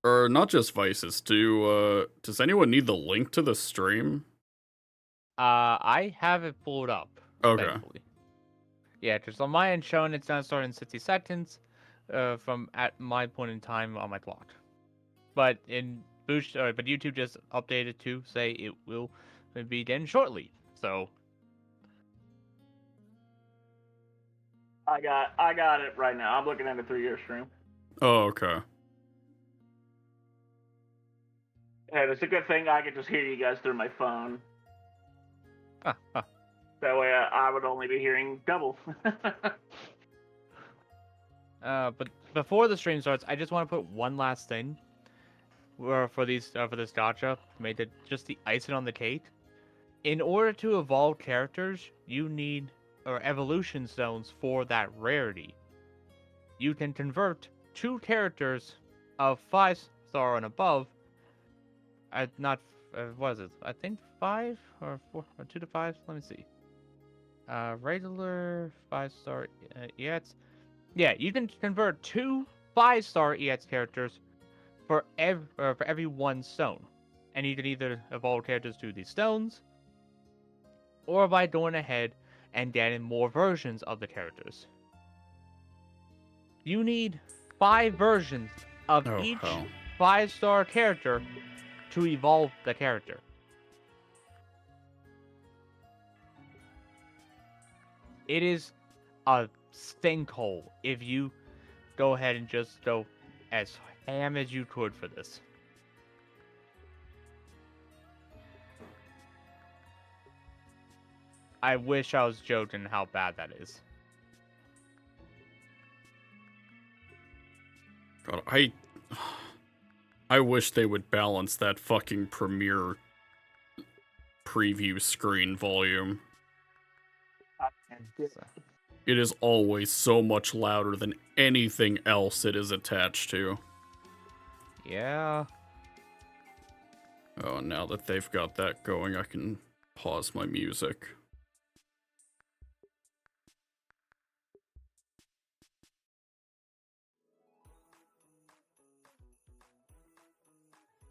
Or not just vices. Does anyone need the link to the stream? I have it pulled up, Okay. thankfully. Yeah, just on my end showing it's gonna start in 60 seconds, from at my point in time on my clock. But but YouTube just updated to say it will begin shortly. So I got it right now. I'm looking at a 3-year stream. Oh, okay. And it's a good thing I can just hear you guys through my phone. That way I would only be hearing double. But before the stream starts, I just want to put one last thing. For this gacha, made it just the icing on the cake. In order to evolve characters, you need evolution stones for that rarity. You can convert 2 characters of 5-star and above. Not what is it? I think 5 or 4 or 2 to 5. Let me see. Regular 5-star EX. Yeah, you can convert 2 5-star EX characters for every 1 stone, and you can either evolve characters through these stones, or by going ahead and getting more versions of the characters. You need 5 versions of Oh, each hell. 5-star character to evolve the character. It is a sinkhole if you go ahead and just go as ham as you could for this. I wish I was joking how bad that is. God, I wish they would balance that fucking premiere preview screen volume. It is always so much louder than anything else it is attached to. Yeah. Oh, now that they've got that going, I can pause my music.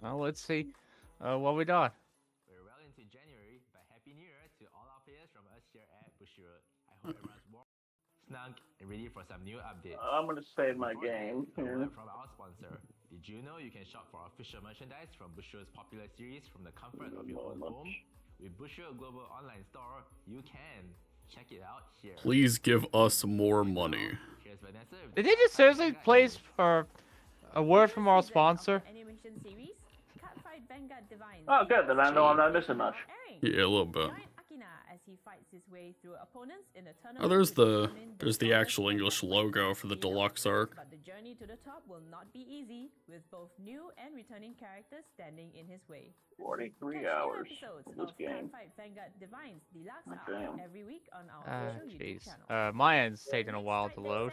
Well, let's see what we got. We're well into January, but Happy New Year to all our players from us here at Bushiroad. I hope everyone's warm, snug, and ready for some new updates. I'm gonna save my Before that, game. a word from our sponsor. Did you know you can shop for official merchandise from Bushiroad's popular series from the comfort of your own home? With Bushiroad Global Online Store, you can. Check it out here. Please give us more money. Here's Vanessa. Did they just seriously place for a word from our sponsor? Oh, good. Then I know I'm not missing much. Yeah, a little bit. As he fights his way through opponents in a tournament. Oh, there's the actual English logo for the deluxe arc. But the journey to the top will not be easy, with both new and returning characters standing in his way. 43 hours of this game. Fight Vanguard Divines Deluxe Arc every week on our official YouTube Jeez. channel. My end's taking a while to load.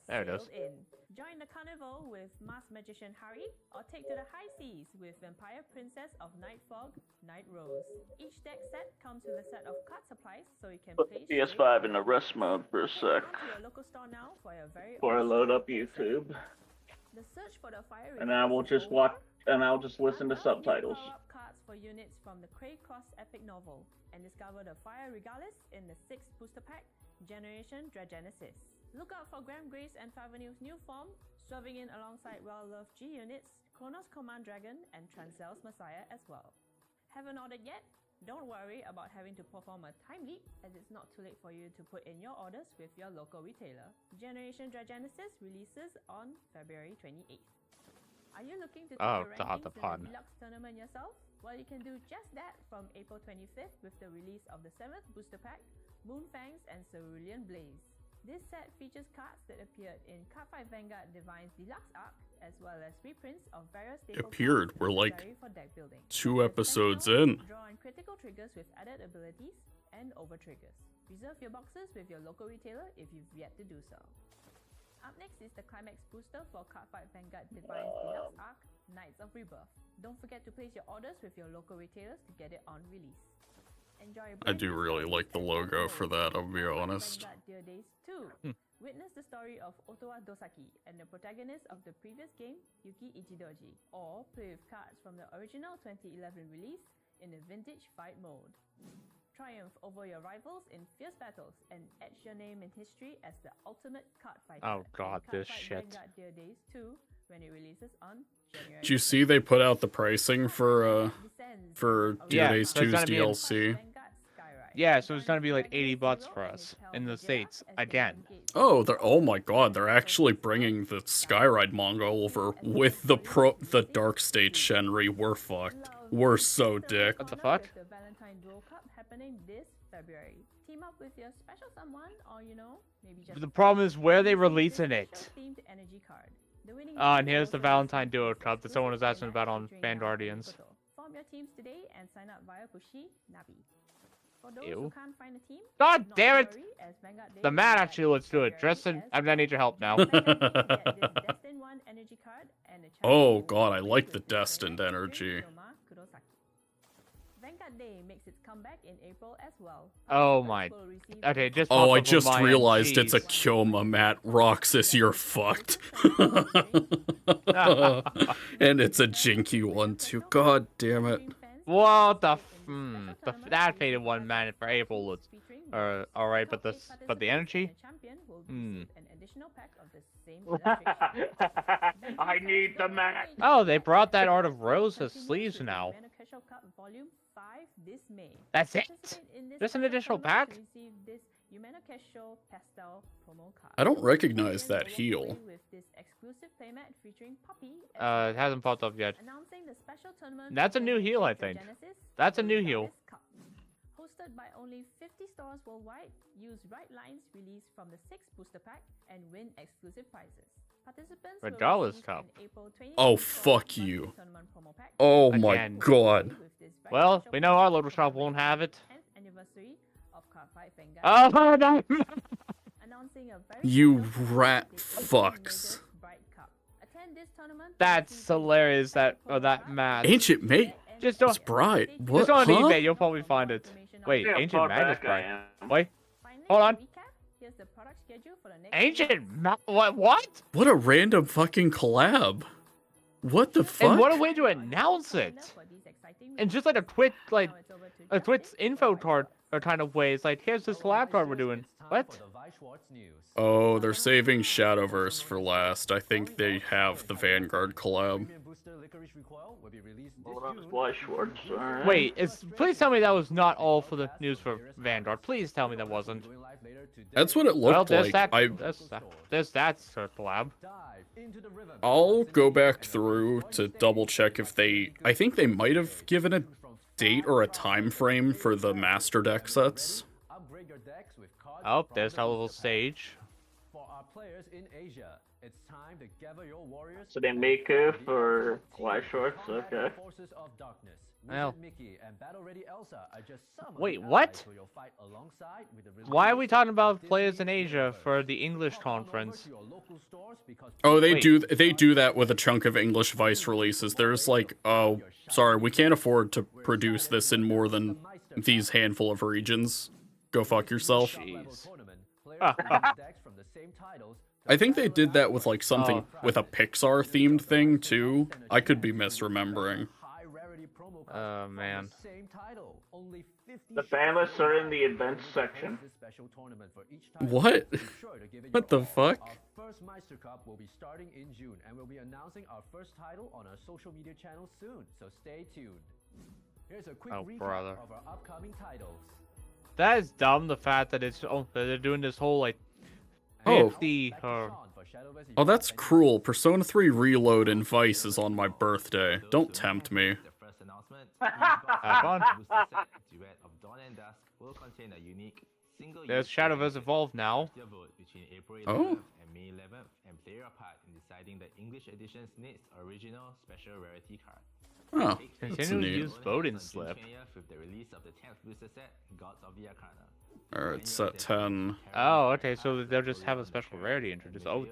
There it is. Join the carnival with Masked Magician Harry, or take to the high seas with Vampire Princess of Night Fog, Night Rose. Each deck set comes with a set of card supplies, so you can Put the PS5 in the rest mode for a sec. Before I load up YouTube. The search for the fire and I will just watch, and I'll just listen to subtitles. Cards for units from the Cray Cross epic novel, and discover the Fire Regalis in the 6th booster pack, Generation Dragenesis. Look out for Graham Grace and Favanil's new form, swerving in alongside well-loved G units, Kronos Command Dragon, and Transel's Messiah as well. Haven't ordered yet? Don't worry about having to perform a time leap, as it's not too late for you to put in your orders with your local retailer. Generation Dragenesis releases on February 28th. Are you looking to take your rankings in the deluxe tournament yourself? Well, you can do just that from April 25th with the release of the 7th booster pack, Moonfangs and Cerulean Blaze. This set features cards that appeared in Cardfight Vanguard Divine's Deluxe Arc, as well as reprints of various staple Appeared. We're like 2 episodes in. Draw on critical triggers with added abilities and over triggers. Reserve your boxes with your local retailer if you've yet to do so. Up next is the Climax booster for Cardfight Vanguard Divine's Deluxe Arc, Knights of Rebirth. Don't forget to place your orders with your local retailers to get it on release. I do really like the logo for that, I'll be honest. Witness the story of Otowa Dosaki and the protagonist of the previous game, Yuki Ichidoji, or play with cards from the original 2011 release in the vintage fight mode. Triumph over your rivals in fierce battles and etch your name in history as the ultimate card fighter. Oh god, in this Cardfight shit. Vanguard Dear Days 2 when it releases on January. Did you see they put out the pricing for Dear Yeah, Days so it's 2's gonna be in- DLC? Yeah, so it's gonna be like $80 for us in the States again. Oh, oh my god, they're actually bringing the Skyride manga over with the Dark State Shenri. We're fucked. We're so dick. What the fuck? The Valentine Duel Cup happening this February. Team up with your special someone, or maybe just The problem is where they releasing this it. special-themed energy card. The winning And team here's will the also Valentine receive Duo this Cup that someone was exclusive asking about playmat on featuring Band Navi Guardians. Koto. Form your teams today and sign up via Bushi Navi. For those Ew. who can't find a team, God not damn to it! worry, as Vanguard Day The will man be actually back looks good. February Dresden, as I need your help now. Vanguard Day, get this Destined 1 energy card and a chance Oh to god, I play like with the this playmat Destined featuring energy. Noma Kurosaki. Vanguard Day makes its comeback in April as well. Oh Participants my- will receive Okay, this just Oh, popped I up on just my realized it's a cheese. Kyoma mat. Roxas, you're fucked. And it's a jinky one too. God damn it. What the that faded one man for April looks alright, but the energy? I need the mat. Oh, they brought that Art of Rose to sleeves now. That's it? There's an additional pack? I don't recognize that heel. It hasn't popped up yet. Announcing the special tournament That's a for new heel, I Generation think. Genesis, That's a the new heel. Regardless Cup. Hosted by only 50 stores worldwide, use Right Lines released from the 6th booster pack and win exclusive prizes. Participants will Regardless receive Cup. an April 2024 Oh, fuck monthly you. tournament promo pack Oh my Again. god. with this very Well, special we know our promo little shop commemorating won't have it. the 10th anniversary of Cardfight Vanguard. Oh, no. Announcing a very You special rat dedicated fucks. Mages Bright Cup. Attend this tournament to That's receive a hilarious that promo that card math. Ancient Mate? Just It's don't bright. What? just on Huh? eBay, you'll probably find it. Wait, See how Ancient far Magus back I Bright. am. Wait, Finally, hold on. to recap, here's the product schedule for the next What? What a random fucking collab. What the fuck? And what a way to announce it! And just like a quick, like, a quick info card or kind of way. It's like, here's this collab card we're doing. What? Oh, they're saving Shadowverse for last. I think they have the Vanguard collab. Well, that was Bly Schwartz, alright. Wait, please tell me that was not all for the news for Vanguard. Please tell me that wasn't. That's what it Well, looked there's like. that. There's that sort of collab. I'll go back through to double check if they... I think they might have given a date or a time frame for the Master Deck sets. Oh, there's our little stage. So they make it for Bly Schwartz, okay. Well. Wait, what? Why are we talking about players in Asia for the English conference? Oh, they Wait. do that with a chunk of English Vice releases. There's like, oh, sorry, we can't afford to produce this in more than these handful of regions. Go fuck yourself. Jeez. I think they did that with like something with a Pixar themed thing too. I could be misremembering. Oh, man. The Banlists are in the events section. What? What the fuck? First Meister Cup will be starting in June, and we'll be announcing our first title on our social media channels soon, so stay tuned. Here's a quick recap brother. of our upcoming titles. That is dumb, the fact that it's that they're doing this whole, like, Oh. 50, Oh, that's cruel. Persona 3 Reload and Vice is on my birthday. Don't tempt me. The first announcement, Have fun. booster set Duet of Dawn and Dusk will contain a unique single There's Shadowverse Evolved now. vote between April 11th Oh. and May 11th and play your part in deciding the English edition's next original special rarity card. Oh, Continue that's to neat. use voting On June slip. 20th with the release of the 10th booster set, Gods of the Arcana. Alright, set 10. Oh, okay, so they'll just have a special rarity introduced. Oh,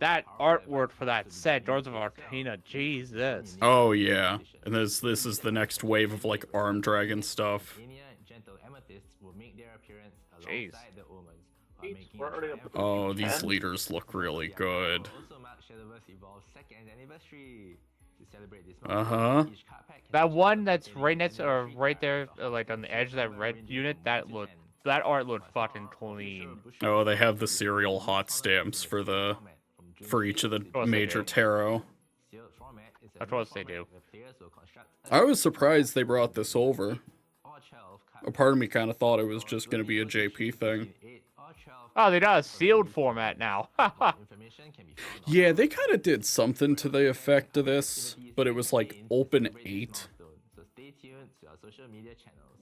that artwork for that set, Doors of Arcana, Jesus. Oh, yeah. And this is the next wave of like Arm Dragon stuff. Gentle Amethysts will make their appearance Jeez. alongside the Omens, while making We're a already up to Oh, these 10. leaders look really good. Also marks Shadowverse Evolve's 2nd anniversary. To celebrate this Uh-huh. each card pack can That feature one some that's entertaining right next or anniversary right there, cards, like on the edge of that color red ranging unit, from that 1 to looked 10. that art looked For fucking Star, clean. Oh, they have the serial hot stamps for the each of the course they major do. tarot. Sealed format is a Of new course they format do. where players will construct a I was surprised they brought this over. or 12 A part of me kind of thought it was just going to be a JP thing. Oh, they got a sealed format now. Yeah, they kind of did something to the effect of this, but it was like open 8. So stay tuned to our social media channels.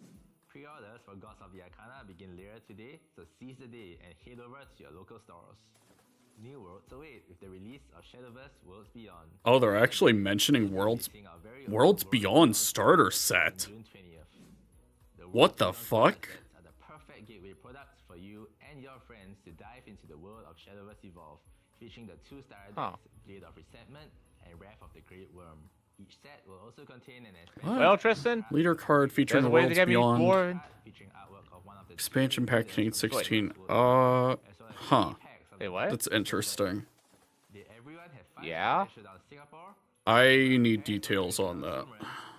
Pre-orders for Gods of the Arcana begin later today, so seize the day and head over to your local stores. New worlds await with the release of Shadowverse Worlds Beyond. Oh, they're actually mentioning Worlds Beyond starter set. June 20th. What the Worlds Beyond fuck? starter sets are the perfect gateway products for you and your friends to dive into the world of Shadowverse Evolve, featuring the 2-star decks, Blade of Resentment, and Wrath of the Great Worm. Each set will also contain an expansion Well, Tristan, Leader card featuring there's a way to Worlds get me Beyond. more. featuring artwork of one of the Expansion pack contains 16. as well as Huh. packs of Wait, the what? That's interesting. Did everyone have fun Yeah? at Showdown Singapore? I need details on that.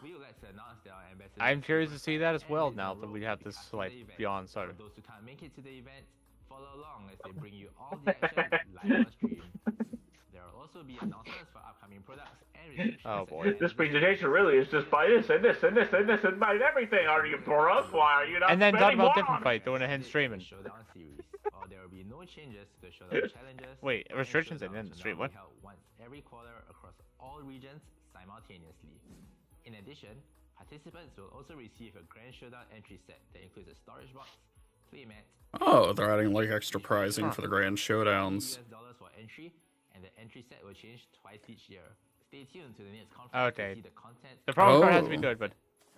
We would like to announce that our ambassadors I'm curious to see that as and well Listener now that Road we will have be this covering like the event. Beyond For starter. those who can't make it to the event, follow along as they bring you all the action live on stream. There will also be announcements for upcoming products and restrictions. Oh, at boy. the end This of the presentation really is just buy this and this and this and this and buy everything. Are you broke? Why are you not And then talk spending about more different on fight it? during a hint streaming. Showdown series, or there will be no changes to the Showdown challenges. Wait, and restrictions showdowns and then will stream, now what? be held once every quarter across all regions simultaneously. In addition, participants will also receive a Grand Showdown entry set that includes a storage box, playmat, Oh, they're adding like extra prizing for the grand showdowns. $50 for entry, and the entry set will change twice each year. Stay tuned to the next conference Okay. to see the content. The promo card has to Oh. be good, but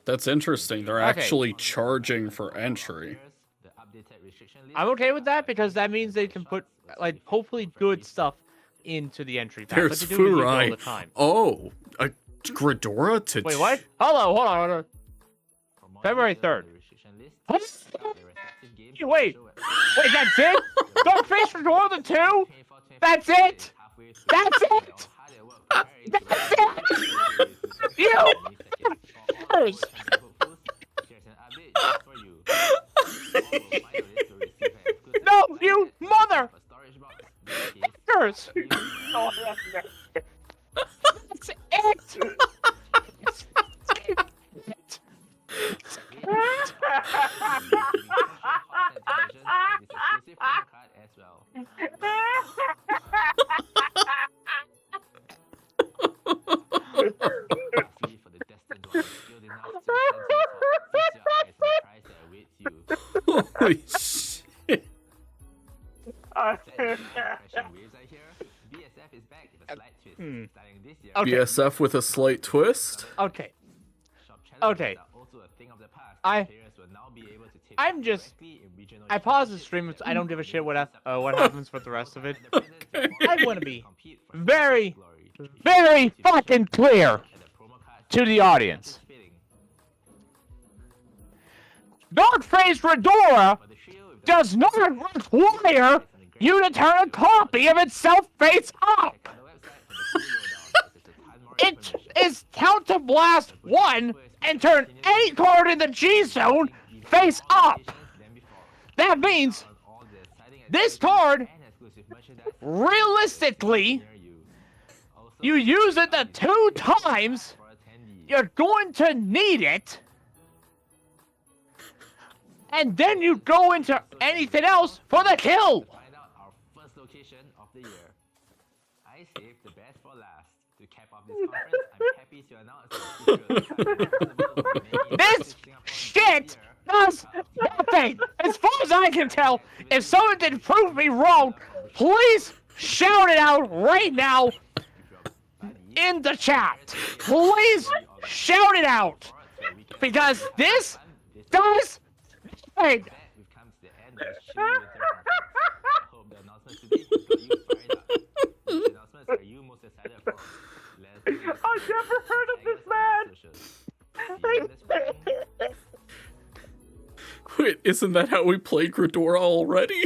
That's interesting. They're Okay. actually charging for entry. The updated restriction list, I'm okay with that because that means they can put like hopefully good stuff into the entry pack. There's but they do usually all Furai. the time. Oh, a Gridora to Wait, what? Hold on. For more February details on 3rd. the restriction list, What? check out the respective games Wait. on the show website. Wait, that's it? Darkface for more than 2? That's it? That's it? That's it? You fuckers! No, you mother! Fuckers! That's it! Holy shit. Okay. BSF with a slight twist. Okay. Okay. I pause the stream. I don't give a shit what happens with the rest of it. I want to be very, very fucking clear to the audience. Darkface Redora does not require you to turn a copy of itself face up. It is Counterblast 1 and turn any card in the G zone face up. That means this card, realistically, you use it the 2 times, you're going to need it, and then you go into anything else for the kill. I saved the best for last. To cap off this conference, I'm happy to announce This shit does nothing. As far as I can tell, if someone did prove me wrong, please shout it out right now in the chat. Please shout it out. Because this does nothing. We've come to the end of this chilly winter conference. I hope the announcements today got you fired up. Which announcements are you most excited for? Let us know. I've never heard of this man. See you in the spring. Wait, isn't that how we play Gridora already?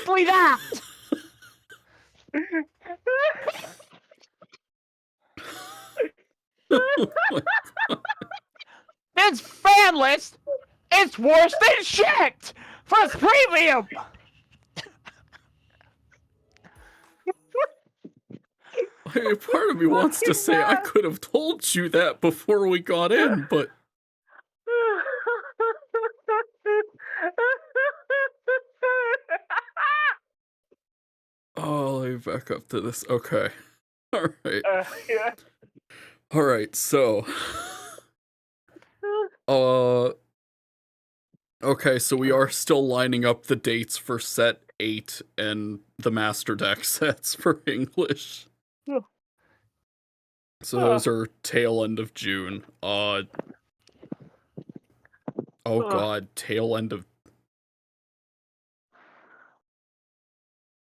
exactly that! This fan list is worse than shit! For premium! Hey, part of me wants to say I could have told you that before we got in, but oh, let me back up to this. Okay. All right. Yeah. All right. So, okay. So we are still lining up the dates for set 8 and the master deck sets for English. So those are tail end of June. Oh god, tail end of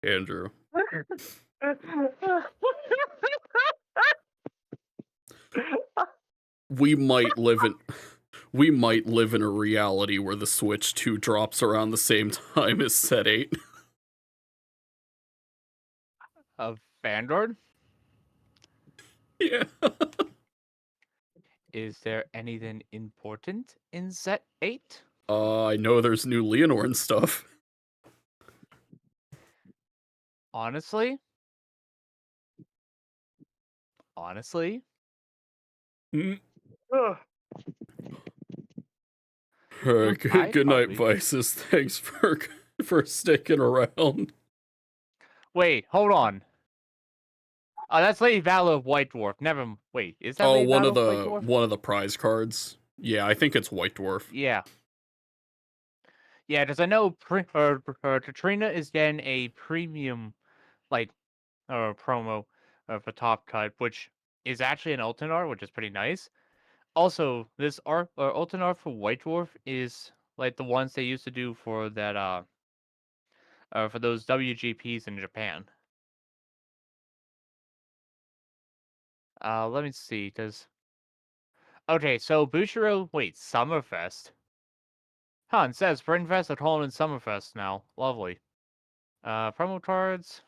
Andrew. We might live in a reality where the Switch 2 drops around the same time as set 8. Of Vanguard? Yeah. Is there anything important in set 8? I know there's new Leonore stuff. Honestly? Mm. Ugh. Good night, Probably. Vices. Thanks for sticking around. Wait, hold on. Oh, that's Lady Valor of White Dwarf. Wait, is that Lady one Valor of of White Dwarf? one of the prize cards. Yeah, I think it's White Dwarf. Yeah. Yeah, because I know Katrina is getting a premium, like, promo for Top Cut, which is actually an alternate art, which is pretty nice. Also, this art, alternate art for White Dwarf is like the ones they used to do for that, for those WGPs in Japan. Let me see, because... Okay, so Bushiroad... Wait, Summerfest? Huh, it says Springfest at home and Summerfest now. Lovely. Promo cards.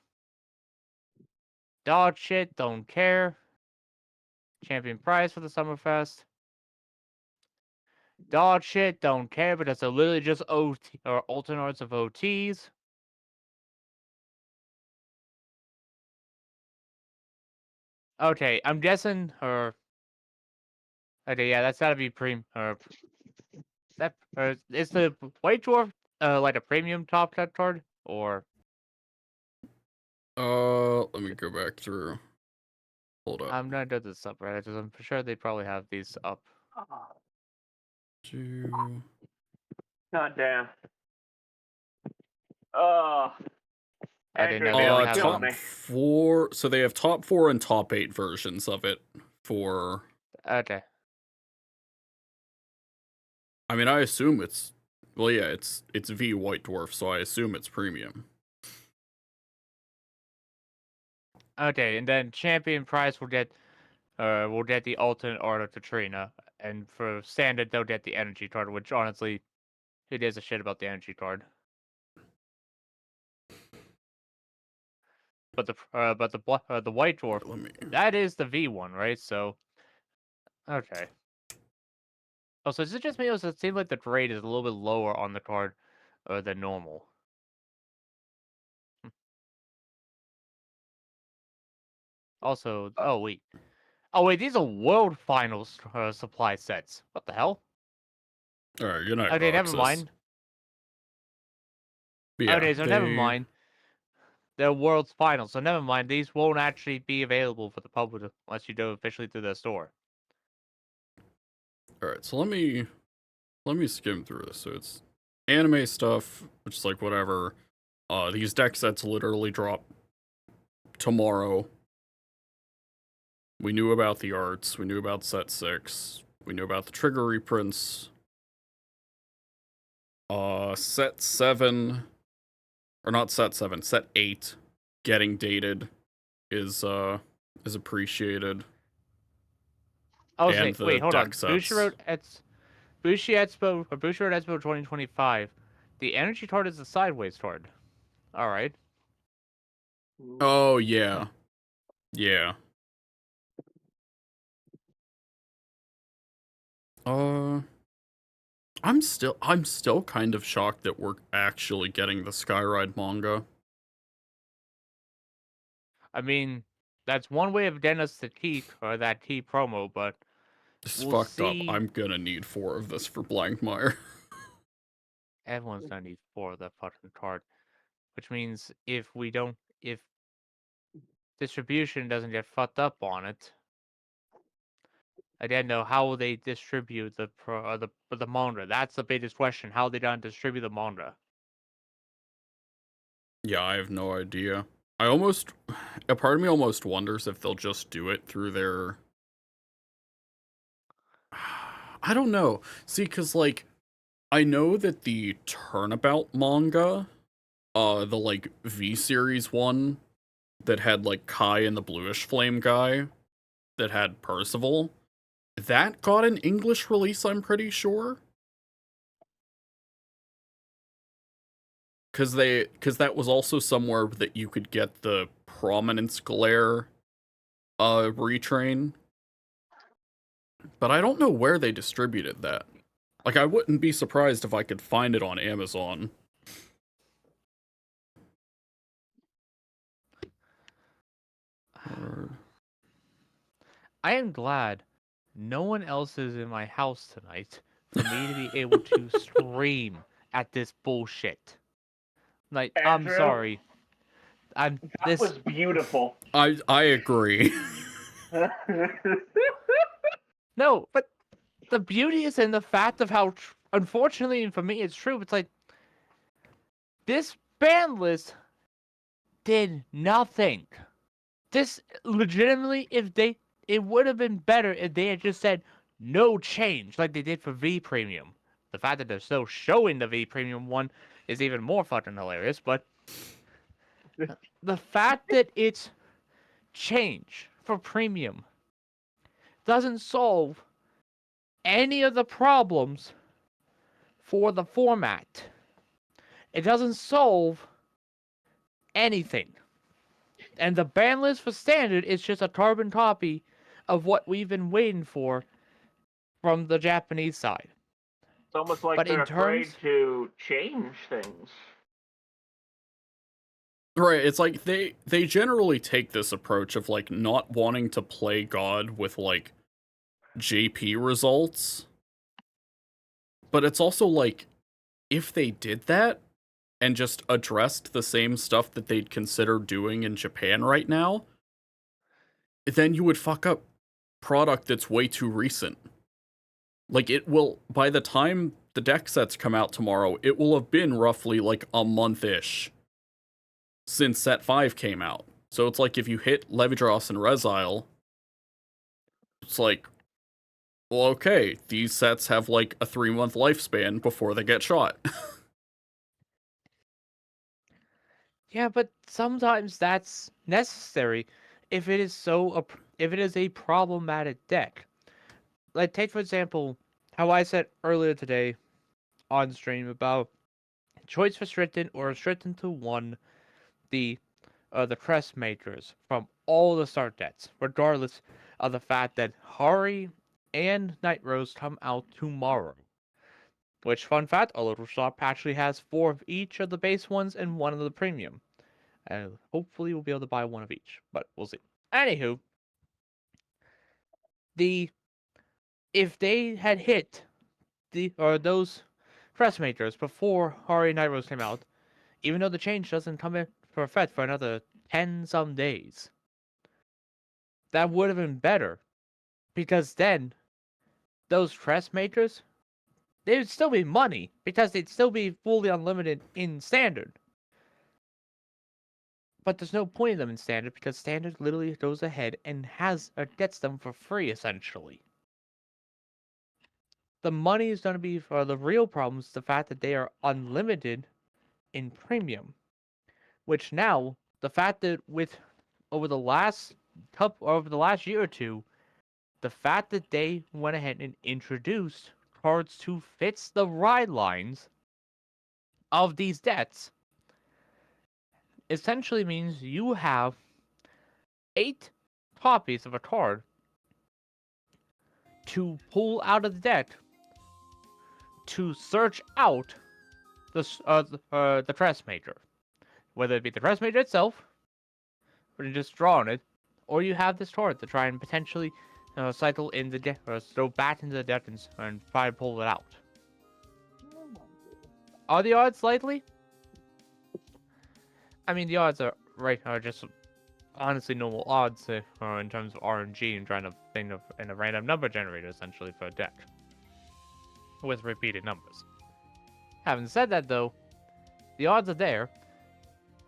Dog shit, don't care. Champion prize for the Summerfest. Dog shit, don't care, because they're literally just OT or alternate arts of OTs. Okay, I'm guessing her. Okay, yeah, that's gotta be that is the White Dwarf like a premium top cut card or? Let me go back through. Hold up. I'm gonna do this up, right? Because I'm sure they probably have these up. God damn. Oh. I didn't Andrew, know they nearly don't have killed them. me. Top 4. So they have top 4 and top 8 versions of it for. Okay. I mean, I assume it's. Well, yeah, it's V White Dwarf, so I assume it's premium. Okay, and then champion prize will get the alternate art of Katrina, and for standard they'll get the energy card, which honestly, who gives a shit about the energy card? But the White Dwarf, that is the V one, right? So, okay. Oh, so is it just me, or does it seem like the grade is a little bit lower on the card than normal? Also, oh wait, these are World Finals supply sets. What the hell? All right, good night. Okay, never Roxas. mind. Yeah, Okay, so never mind. They're World's Finals, so never mind. These won't actually be available for the public unless you go officially through the store. All right, so let me skim through this. So it's anime stuff, which is like whatever. These deck sets literally drop tomorrow. We knew about the arts. We knew about set 6. We knew about the trigger reprints. Set 7, or not set 7, set 8, getting dated is appreciated. Oh, And wait, hold on. deck sets. Bushiroad Expo 2025. The energy card is the sideways card. All right. Oh yeah, yeah. Uh, I'm still kind of shocked that we're actually getting the Skyride manga. I mean, that's one way of getting us the key or that key promo, but This is we'll fucked up. see. I'm gonna need 4 of this for Blankmeyer. Everyone's gonna need 4 of that fucking card, which means if distribution doesn't get fucked up on it, I didn't know how will they distribute the manga. That's the biggest question. How they gonna distribute the manga? Yeah, I have no idea. A part of me almost wonders if they'll just do it through their. I don't know. See, because, like, I know that the Turnabout manga, the, like, V-Series one that had, like, Kai and the Bluish Flame guy that had Percival, that got an English release, I'm pretty sure. Because that was also somewhere that you could get the Prominence Glare retrain. But I don't know where they distributed that. Like, I wouldn't be surprised if I could find it on Amazon. I am glad no one else is in my house tonight for me to be able to stream at this bullshit. Like, I'm Andrew, sorry. I'm that this. was beautiful. I agree. No, but the beauty is in the fact of how, unfortunately, and for me, it's true. It's like this ban list did nothing. This legitimately, it would have been better if they had just said no change, like they did for V Premium. The fact that they're still showing the V Premium one is even more fucking hilarious. But the fact that it's change for Premium doesn't solve any of the problems for the format. It doesn't solve anything. And the ban list for standard is just a carbon copy of what we've been waiting for from the Japanese side. It's almost like But they're in afraid terms, to change things. Right, it's like they generally take this approach of, like, not wanting to play God with, like, JP results. But it's also like, if they did that and just addressed the same stuff that they'd consider doing in Japan right now, then you would fuck up product that's way too recent. Like, it will, by the time the deck sets come out tomorrow, it will have been roughly like a month-ish since set 5 came out. So it's like, if you hit Levidros and Resile, it's like, well, okay, these sets have like a 3-month lifespan before they get shot. yeah, but sometimes that's necessary if it is if it is a problematic deck. Like take for example how I said earlier today on stream about choice restricted or restricted to one the crest makers from all the start decks, regardless of the fact that Hari and Night Rose come out tomorrow. Which, fun fact, a little shop actually has 4 of each of the base ones and 1 of the premium. And hopefully we'll be able to buy 1 of each, but we'll see. Anywho, the if they had hit those crest makers before Hari and Night Rose came out, even though the change doesn't come in for effect for another 10 some days, that would have been better. Because then, those crest makers, they would still be money, because they'd still be fully unlimited in standard. But there's no point in them in standard, because standard literally goes ahead and gets them for free, essentially. The money is going to be for the real problems, the fact that they are unlimited in premium. Which now, the fact that over the last year or two, the fact that they went ahead and introduced cards to fit the ride lines of these decks essentially means you have 8 copies of a card to pull out of the deck to search out the Tress Major. Whether it be the Tress Major itself, or you just draw on it, or you have this card to try and potentially cycle in the deck, or throw back into the deck and try to pull it out. Are the odds likely? I mean, the odds are just honestly normal odds in terms of RNG and trying to think of in a random number generator essentially for a deck with repeated numbers. Having said that, though, the odds are there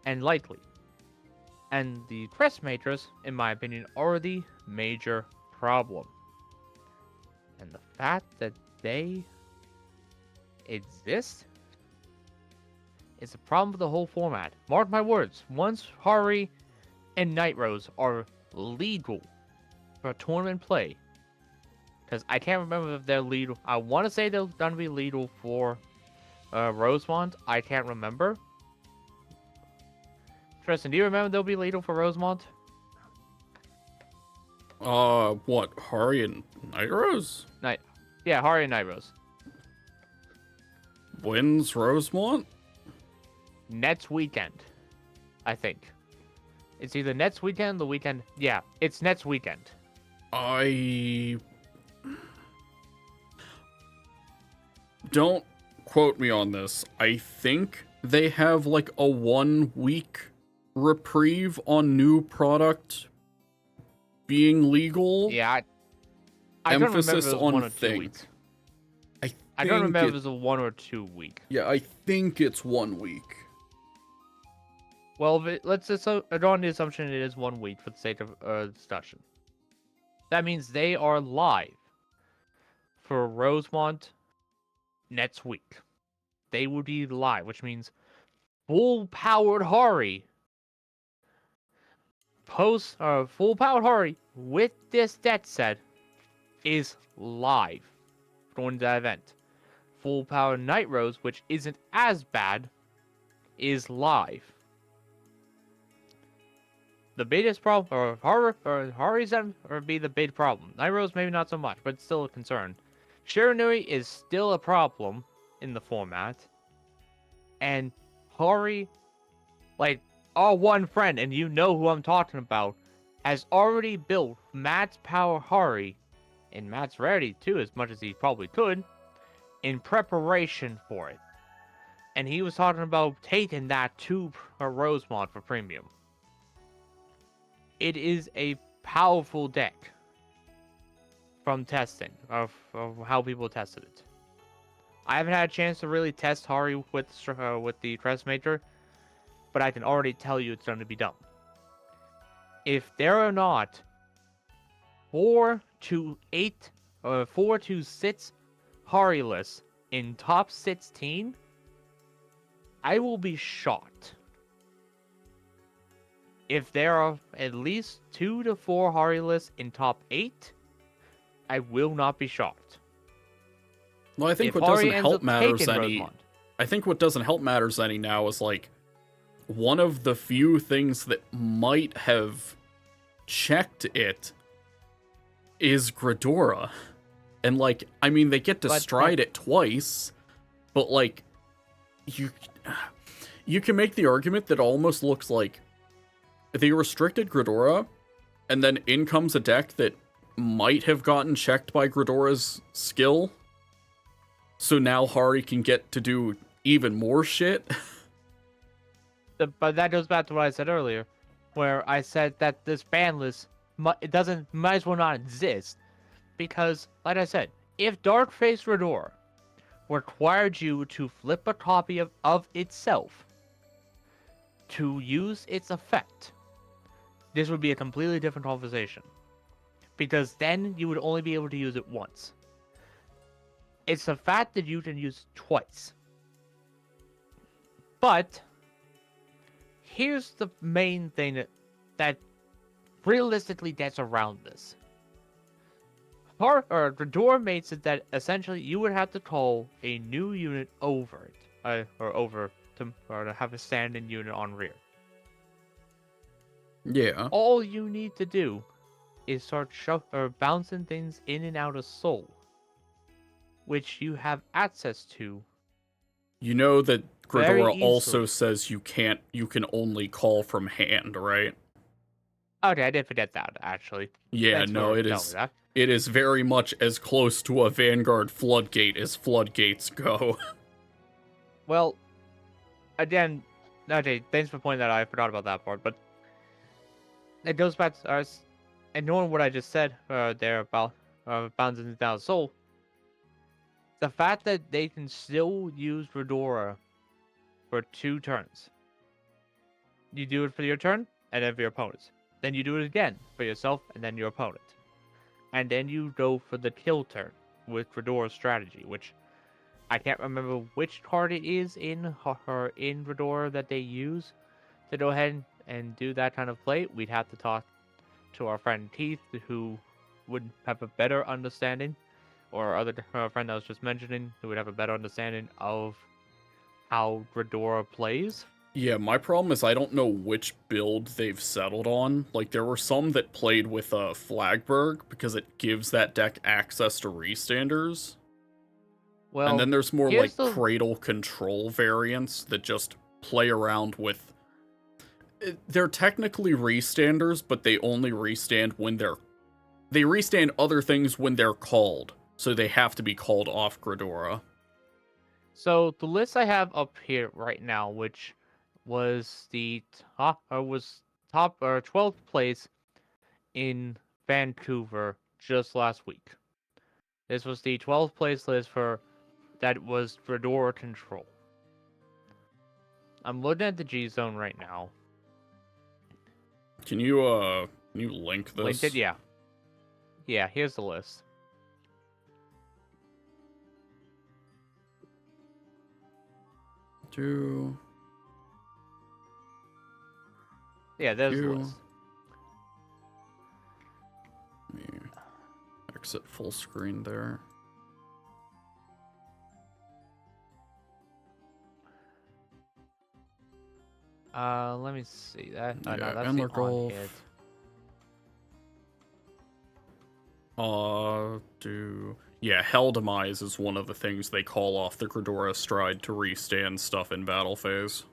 and likely, and the Tress Majors, in my opinion, are the major problem. And the fact that they exist is a problem with the whole format. Mark my words, once Hari and Night Rose are legal for tournament play, because I can't remember if they're legal. I want to say they're going to be legal for Rosemont. I can't remember. Tristan, do you remember they'll be legal for Rosemont? What, Hari and Night Rose? Yeah, Hari and Night Rose. When's Rosemont? Next weekend, I think. It's either next weekend or the weekend. Yeah, it's next weekend. Don't quote me on this. I think they have like a 1 week reprieve on new product being legal. Yeah, I don't remember if Emphasis it was on 1 or 2 think. weeks. I don't remember if it was a 1 or 2 week. Yeah, I think it's 1 week. Well, let's just draw on the assumption it is 1 week for the sake of discussion. That means they are live for Rosemont next week. They would be live, which means full-powered Hari full-powered Hari with this deck set is live during the event. Full-powered Night Rose, which isn't as bad, is live. The biggest problem, Hari's would be the big problem. Night Rose maybe not so much, but it's still a concern. Shiranui is still a problem in the format. And Hari, like our one friend, and you know who I'm talking about, has already built Matt's Power Hari, and Matt's Rarity too, as much as he probably could, in preparation for it. And he was talking about taking that to Rosemont for premium. It is a powerful deck from testing, of how people tested it. I haven't had a chance to really test Hari with the Tress Major, but I can already tell you it's going to be dumb. If there are not 4 to 6 Hari lists in top 16, I will be shocked. If there are at least 2 to 4 Hari lists in top 8, I will not be shocked. Well, I think If what Hari doesn't ends help up matters taking any. Rosemont, I think what doesn't help matters any now is like one of the few things that might have checked it is Gridora. And like, I mean, they get to stride it twice, but like, you can make the argument that it almost looks like they restricted Gridora, and then in comes a deck that might have gotten checked by Gridora's skill. So now Hari can get to do even more shit. But that goes back to what I said earlier, where I said that this ban list might as well not exist, because, like I said, if Darkface Gridora required you to flip a copy of itself to use its effect, this would be a completely different conversation. Because then you would only be able to use it once. It's the fact that you can use it twice. But here's the main thing that realistically gets around this. Gridora makes it that essentially you would have to call a new unit over it, or to have a stand-in unit on rear. Yeah. All you need to do is start bouncing things in and out of Soul, which you have access to You know that very Gridora also easily. says you can only call from hand, right? Okay, I did forget that, actually. Yeah, Thanks no, for it telling me is that. it is very much as close to a Vanguard floodgate as floodgates go. Well, again, okay, thanks for pointing that out. I forgot about that part, but it goes back to us, and knowing what I just said there about bouncing down Soul, the fact that they can still use Redora for 2 turns. You do it for your turn, and then for your opponents. Then you do it again for yourself, and then your opponent. And then you go for the kill turn with Redora's strategy, which I can't remember which card it is in Redora that they use to go ahead and do that kind of play. We'd have to talk to our friend Keith, who would have a better understanding, or our other friend I was just mentioning, who would have a better understanding of how Redora plays. Yeah, my problem is I don't know which build they've settled on. Like, there were some that played with Flagberg because it gives that deck access to restanders. Well, And then there's more here's like the Cradle Control variants that just play around with... They're technically restanders, but they only restand when they're... They restand other things when they're called, so they have to be called off Gridora. So the list I have up here right now, which was the top, was top or 12th place in Vancouver just last week. This was the 12th place list for that was Fedora Control. I'm looking at the G Zone right now. Can you link this? Linked it, yeah. Yeah, here's the list. Yeah, there's the list. Let me exit full screen there. Let me see that. Yeah, No, that's Endler the on Golf. hit. Yeah, Hell Demise is one of the things they call off the Gridora Stride to restand stuff in battle phase.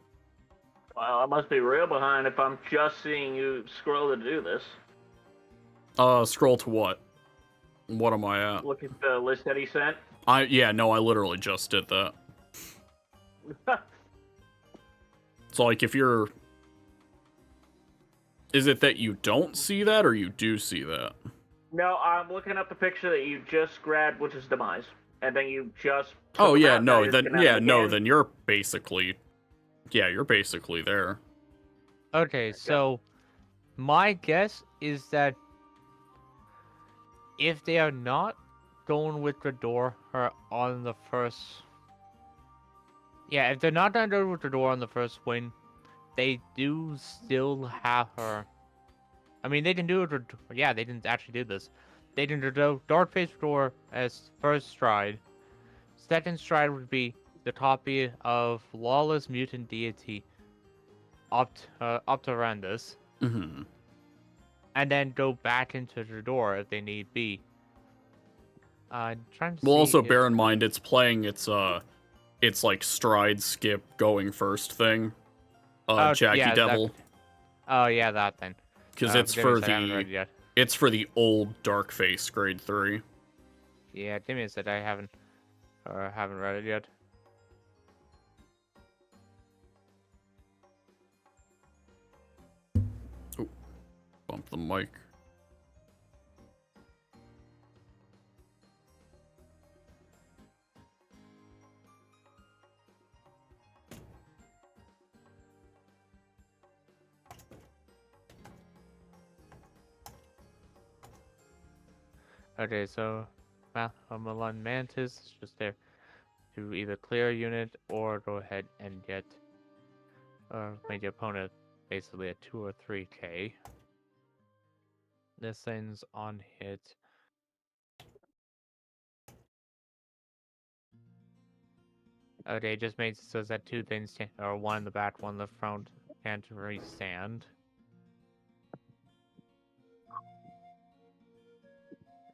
Well, I must be real behind if I'm just seeing you scroll to do this. Scroll to what? What am I at? Look at the list that he sent. I literally just did that. So, like, if you're... Is it that you don't see that, or you do see that? No, I'm looking up the picture that you just grabbed, which is Demise. And then you just... Oh, yeah, out, no, then then you're basically... Yeah, you're basically there. Okay, so my guess is that if they are not going with the door on the first... Yeah, if they're not going to go with the door on the first win, they do still have her... I mean, they can do it... Yeah, they didn't actually do this. They can do Dark Face Door as first stride. Second stride would be the copy of Lawless Mutant Deity Optorandus. Mm-hmm. And then go back into the door if they need be. Trying to Well, see also if... bear in mind it's playing its like stride skip going first thing. Jaggy yeah, Devil. Oh yeah, that then. Because it's for the old Dark Face grade 3. Yeah, Timmy said I haven't read it yet. Oh, bump the mic. Okay, so Malan Mantis is just there to either clear a unit or go ahead and get make the opponent basically a 2 or 3k. This thing's on hit. Okay, just made so that 2 things or 1 in the back, 1 in the front can't restand.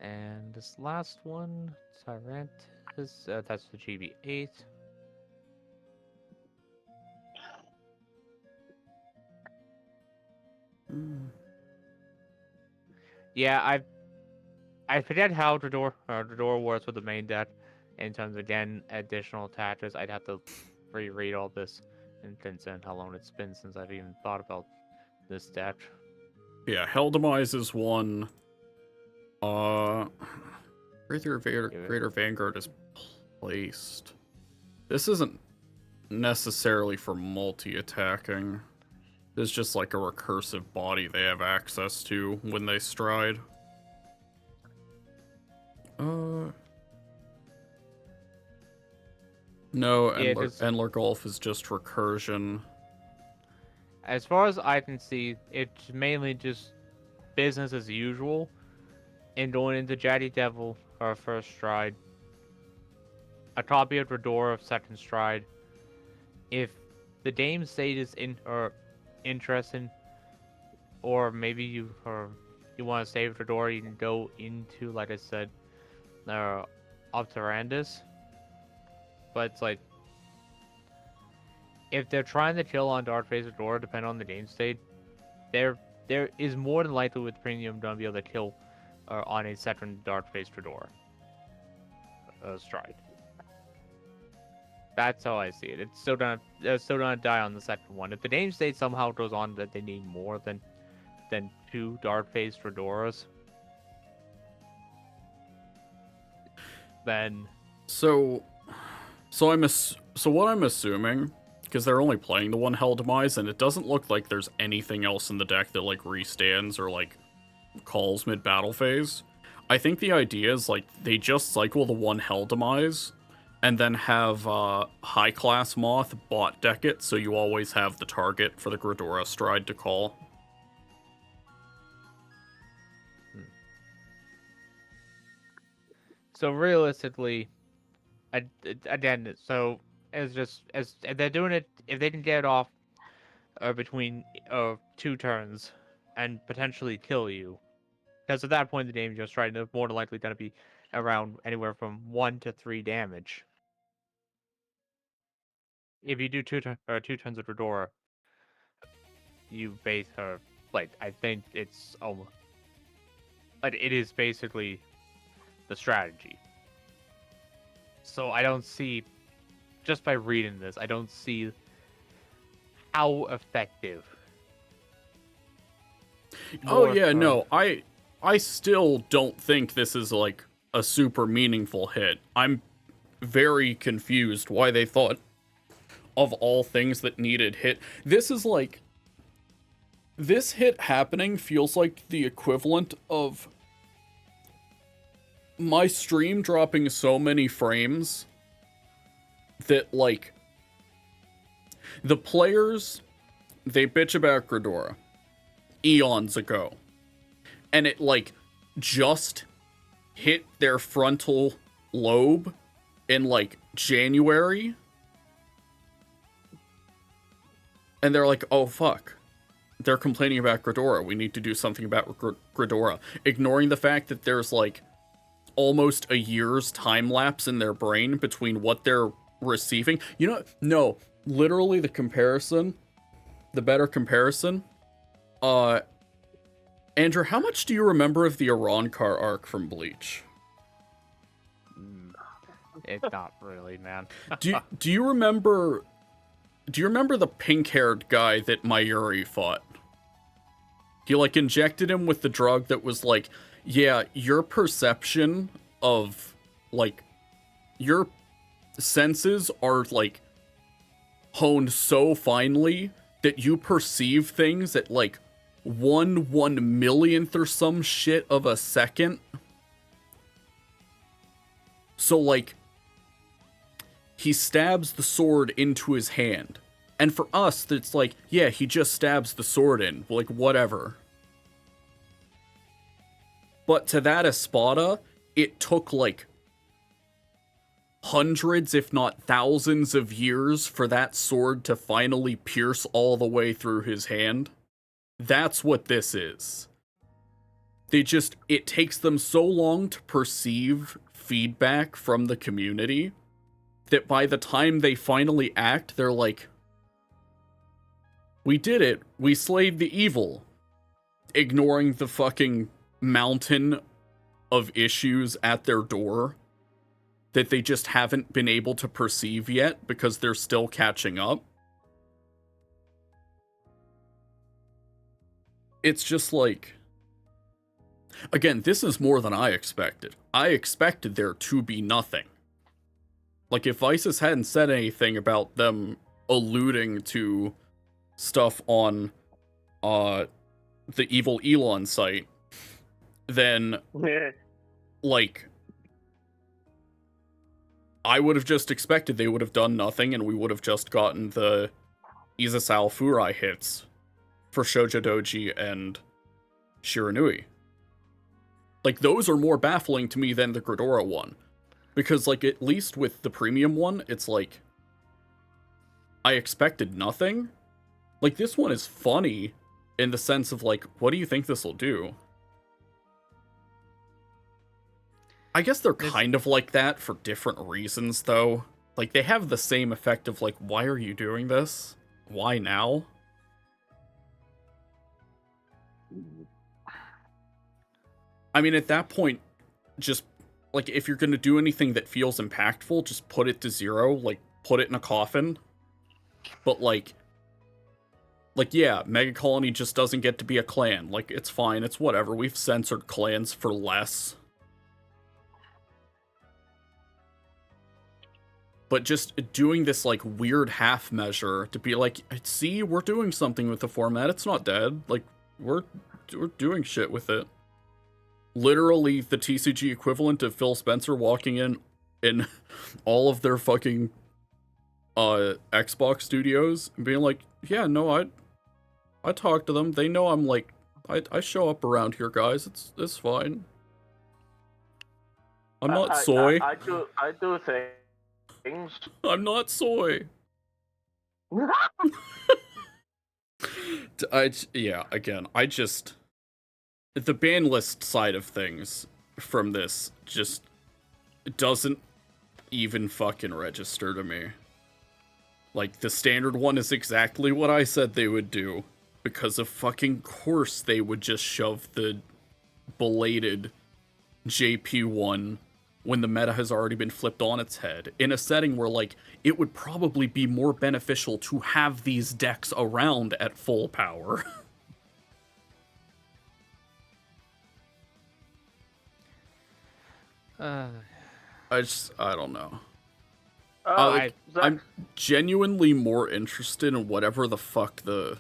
And this last one, Tyrantus, that's the GB8. Yeah, I forget how Drador works with the main deck in terms of, again, additional attaches. I'd have to reread all this and consider how long it's been since I've even thought about this deck. Yeah, Hell Demise is one. Greater Vanguard is placed. This isn't necessarily for multi-attacking. This is just like a recursive body they have access to when they stride. No, Endler Golf is just recursion. As far as I can see, it's mainly just business as usual. And going into Jaddy Devil, our first stride. A copy of Redora, second stride. If the Dame State is interesting, or maybe you want to save Redora, you can go into, like I said, Opterandus. But it's like, if they're trying to kill on Dark Phase Redora, depending on the game state, there is more than likely with Premium going to be able to kill on a second Dark Phase Redora stride. That's how I see it. It's still gonna die on the second one. If the game state somehow goes on that they need more than 2 Dark Phase Redoras, then So what I'm assuming, because they're only playing the one Hell Demise, and it doesn't look like there's anything else in the deck that like restands or like calls mid battle phase. I think the idea is like they just cycle the one Hell Demise, and then have high class Moth bot deck it, so you always have the target for the Gridora stride to call. So realistically, again, so as they're doing it, if they can get it off between 2 turns and potentially kill you, because at that point the game just right, they're more than likely going to be around anywhere from 1 to 3 damage. If you do 2 turns of Redora, you base her, like, I think it's almost, like, it is basically the strategy. So I don't see, just by reading this, I don't see how effective. Oh yeah, no, I still don't think this is like a super meaningful hit. I'm very confused why they thought of all things that needed hit. This is like, this hit happening feels like the equivalent of my stream dropping so many frames that, like, the players, they bitch about Gridora eons ago, and it, like, just hit their frontal lobe in, like, January, and they're like, oh, fuck. They're complaining about Gridora. We need to do something about Gridora. Ignoring the fact that there's, like, almost a year's time lapse in their brain between what they're receiving. You know, no, literally the better comparison. Andrew, how much do you remember of the Arankar arc from Bleach? It's not really, man. do you remember the pink-haired guy that Mayuri fought? He, like, injected him with the drug that was like, yeah, your perception of, like, your senses are, like, honed so finely that you perceive things at, like, 1/1,000,000th or some shit of a second. So, like, he stabs the sword into his hand. And for us, it's like, yeah, he just stabs the sword in. Like, whatever. But to that Espada, it took, like, hundreds, if not thousands of years for that sword to finally pierce all the way through his hand. That's what this is. it takes them so long to perceive feedback from the community that by the time they finally act, they're like, we did it. We slayed the evil. Ignoring the fucking mountain of issues at their door that they just haven't been able to perceive yet because they're still catching up. It's just like... Again, this is more than I expected. I expected there to be nothing. Like, if ISIS hadn't said anything about them alluding to stuff on the evil Elon site, then, like, I would have just expected they would have done nothing and we would have just gotten the Isis al-Furai hits for Shoujo Doji and Shiranui. Like, those are more baffling to me than the Gridora one. Because, like, at least with the premium one, it's like, I expected nothing. Like, this one is funny in the sense of, like, what do you think this will do? I guess they're kind of like that for different reasons, though. Like, they have the same effect of, like, why are you doing this? Why now? I mean, at that point, just, like, if you're gonna do anything that feels impactful, just put it to 0, like, put it in a coffin. But, like, yeah, Mega Colony just doesn't get to be a clan. Like, it's fine, it's whatever. We've censored clans for less. But just doing this, like, weird half measure to be like, see, we're doing something with the format. It's not dead. Like, we're doing shit with it. Literally the TCG equivalent of Phil Spencer walking in all of their fucking Xbox studios and being like, yeah, no, I talk to them. They know I'm like, I show up around here, guys. It's fine. I'm not soy. I do things. I'm not soy. Again, the ban list side of things from this just doesn't even fucking register to me. Like, the standard one is exactly what I said they would do, because of fucking course they would just shove the belated JP1 when the meta has already been flipped on its head, in a setting where, like, it would probably be more beneficial to have these decks around at full power. I don't know. I'm genuinely more interested in whatever the fuck the...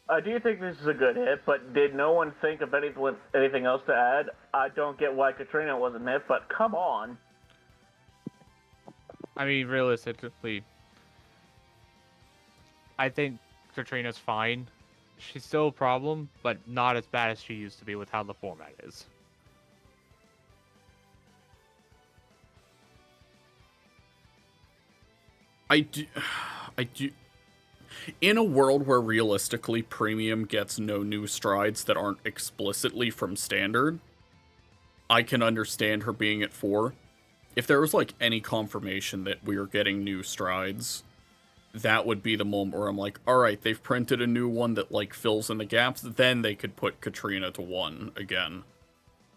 I do think this is a good hit, but did no one think of anything else to add? I don't get why Katrina wasn't hit, but come on. I mean, realistically, I think Katrina's fine. She's still a problem, but not as bad as she used to be with how the format is. I do. In a world where realistically Premium gets no new strides that aren't explicitly from Standard, I can understand her being at 4. If there was, like, any confirmation that we are getting new strides, that would be the moment where I'm like, alright, they've printed a new one that, like, fills in the gaps, then they could put Katrina to 1 again.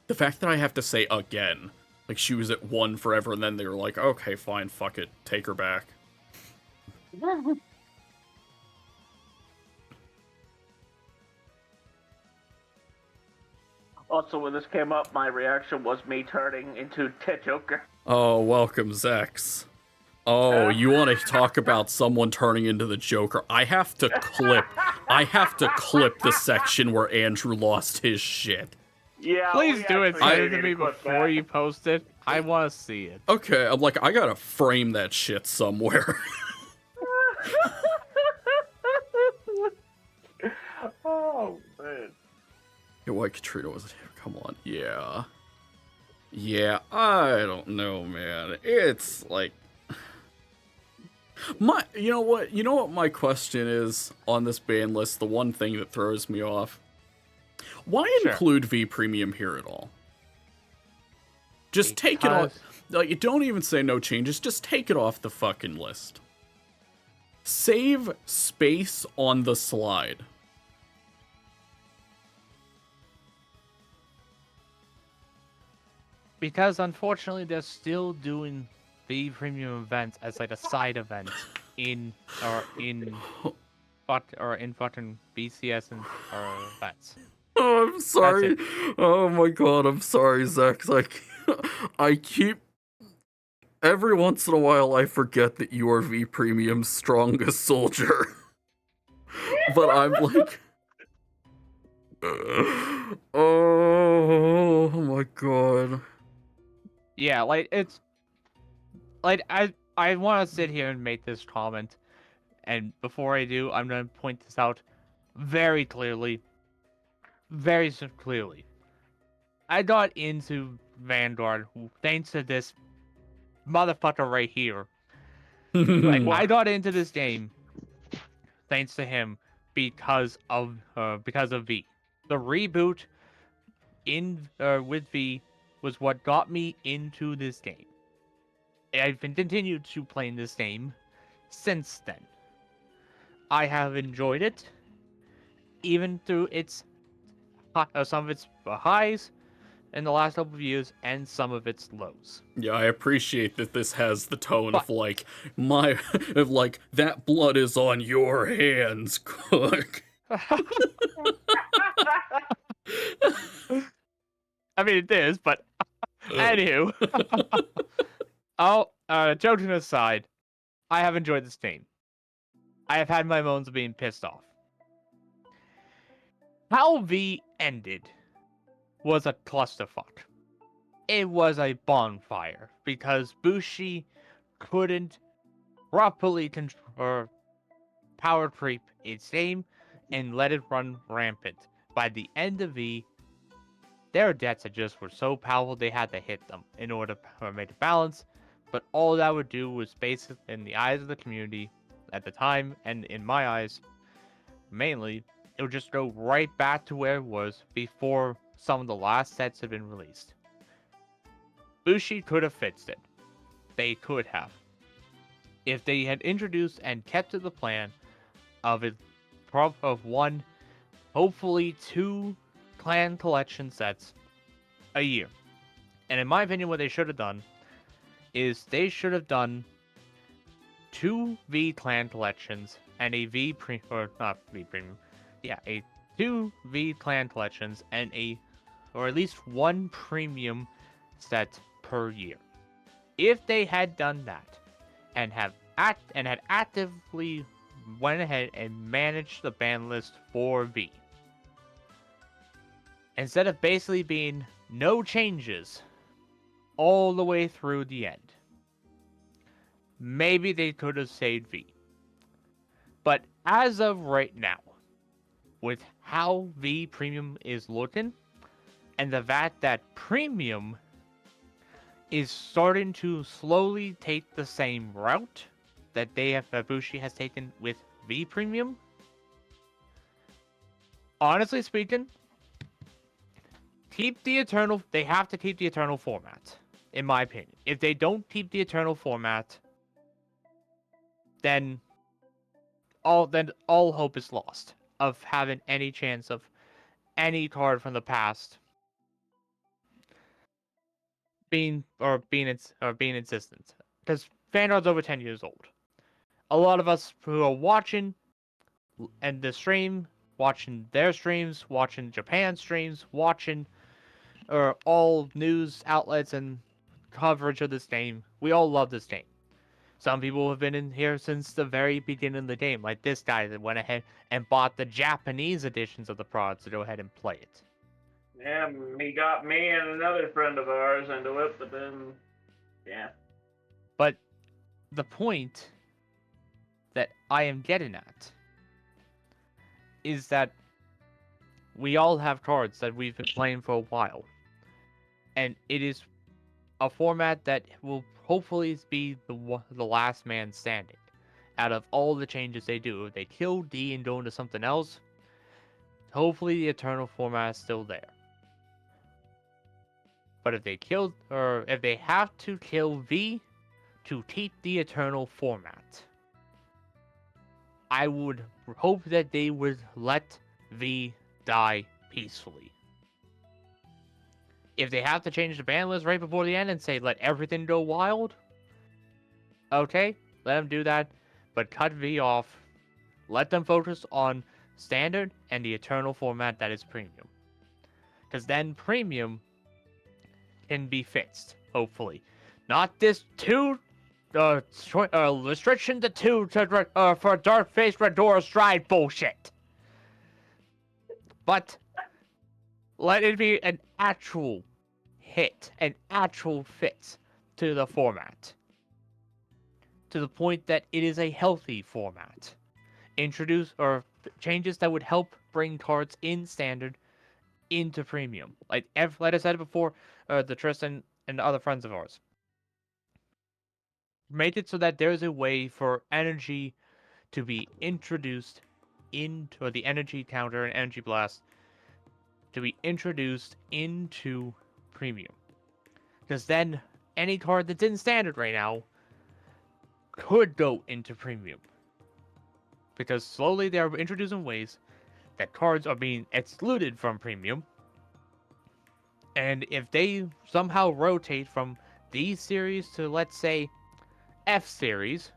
The fact that I have to say again, like, she was at 1 forever, and then they were like, okay, fine, fuck it, take her back. Also, when this came up, my reaction was me turning into Ted Joker. Oh, welcome, Zex. Oh, you want to talk about someone turning into the Joker? I have to clip the section where Andrew lost his shit. Yeah, please do it. Send it to me clip before you post it. I want to see it. Okay, I'm like, I gotta frame that shit somewhere. Oh, man. Yeah, why Katrina wasn't here? Come on. Yeah. Yeah, I don't know, man. It's like... You know what my question is on this ban list, the one thing that throws me off? Why Sure. include V Premium here at all? Just take it off. Like, don't even say no changes. Just take it off the fucking list. Save space on the slide. Because unfortunately, they're still doing the premium events as like a side event in fucking BCS and events. Oh, I'm sorry. Oh my god, I'm sorry, Zach. Like, I keep. Every once in a while, I forget that you are V Premium's strongest soldier. But I'm like. Oh my god. Yeah, like it's like I want to sit here and make this comment, and before I do, I'm gonna point this out very clearly, clearly. I got into Vanguard thanks to this motherfucker right here. Like I got into this game thanks to him because of V. The reboot with V was what got me into this game. I've been continued to playing this game since then. I have enjoyed it, even through its some of its highs in the last couple of years and some of its lows. Yeah, I appreciate that this has the tone of like of like that blood is on your hands, Cook. I mean, it is, but anywho. Joking aside, I have enjoyed this game. I have had my moments of being pissed off. How V ended was a clusterfuck. It was a bonfire because Bushi couldn't properly power creep its game and let it run rampant. By the end of V, their debts were so powerful they had to hit them in order to make a balance, but all that would do was basically, in the eyes of the community at the time, and in my eyes, mainly, it would just go right back to where it was before some of the last sets had been released. Bushi could have fixed it. They could have. If they had introduced and kept to the plan of one, hopefully 2 clan collection sets a year. And in my opinion, what they should have done is they should have done 2 V clan collections and a 2 V clan collections and or at least 1 premium set per year. If they had done that and had actively went ahead and managed the ban list for V, instead of basically being no changes all the way through the end, maybe they could have saved V. But as of right now, with how V Premium is looking, and the fact that Premium is starting to slowly take the same route that Bushi has taken with V Premium, honestly speaking, they have to keep the Eternal format, in my opinion. If they don't keep the Eternal format, then all hope is lost of having any chance of any card from the past being in existence. Because Vanguard's over 10 years old. A lot of us who are watching and the stream, watching their streams, watching Japan streams, watching all news outlets and coverage of this game, we all love this game. Some people have been in here since the very beginning of the game, like this guy that went ahead and bought the Japanese editions of the product to go ahead and play it. Yeah, he got me and another friend of ours into it, but then, yeah. But the point that I am getting at is that we all have cards that we've been playing for a while. And it is a format that will hopefully be the last man standing. Out of all the changes they do, if they kill D and go into something else, hopefully the Eternal format is still there. But if they killed, or if they have to kill V to keep the Eternal format, I would hope that they would let V die peacefully. If they have to change the ban list right before the end and say let everything go wild, okay, let them do that, but cut V off. Let them focus on standard and the Eternal format that is premium. Because then premium can be fixed, hopefully. Not this restriction to 2 for Dark Face Redora Stride bullshit. But let it be an actual hit, an actual fix to the format. To the point that it is a healthy format. Introduce or changes that would help bring cards in standard into premium. Like I said before, the Tristan and other friends of ours. Make it so that there's a way for energy to be introduced into, or the energy counter and energy blast to be introduced into premium. Because then any card that's in standard right now could go into premium. Because slowly they're introducing ways that cards are being excluded from premium. And if they somehow rotate from these series to, let's say, F series,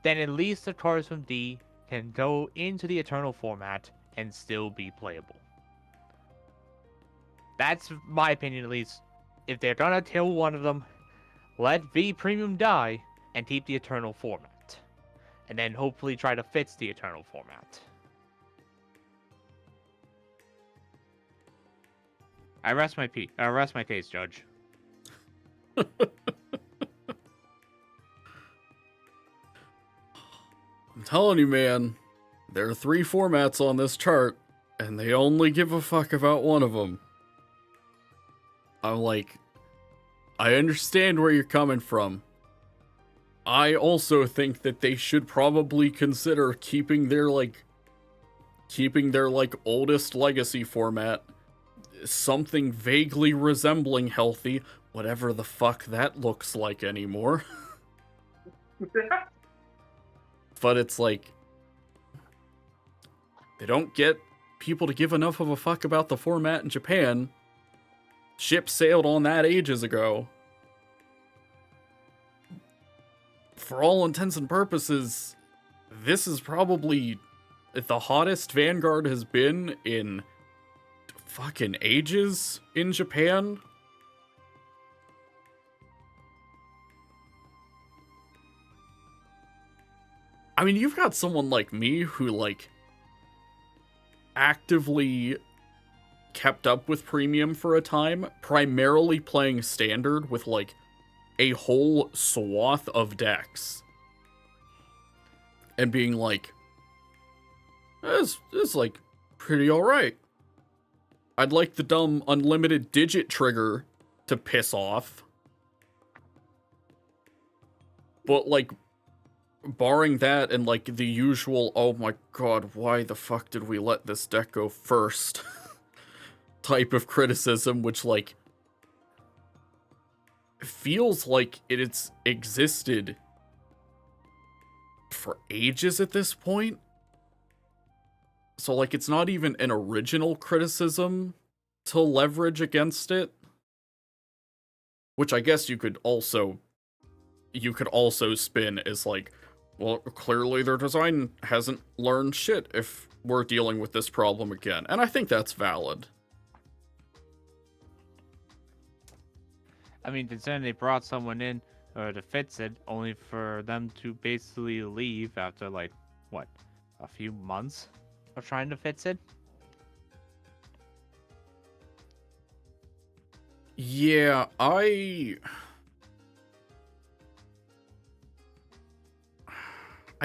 then at least the cards from D can go into the Eternal format and still be playable. That's my opinion, at least. If they're gonna kill one of them, let V Premium die and keep the Eternal format. And then hopefully try to fix the Eternal format. I rest my case, Judge. I'm telling you, man, there are 3 formats on this chart, and they only give a fuck about one of them. I'm like, I understand where you're coming from. I also think that they should probably consider keeping their oldest legacy format something vaguely resembling healthy, whatever the fuck that looks like anymore. But it's like, they don't get people to give enough of a fuck about the format in Japan. Ship sailed on that ages ago. For all intents and purposes, this is probably the hottest Vanguard has been in fucking ages in Japan. I mean, you've got someone like me who, actively kept up with Premium for a time, primarily playing Standard with, a whole swath of decks. And being like, this is, pretty alright. I'd like the dumb unlimited digit trigger to piss off. But, barring that and, the usual, oh my god, why the fuck did we let this deck go first type of criticism, which, feels like it's existed for ages at this point. So, it's not even an original criticism to leverage against it. Which I guess you could also spin as, well, clearly their design hasn't learned shit if we're dealing with this problem again. And I think that's valid. I mean, considering they brought someone in to fix it, only for them to basically leave after, a few months of trying to fix it. Yeah, I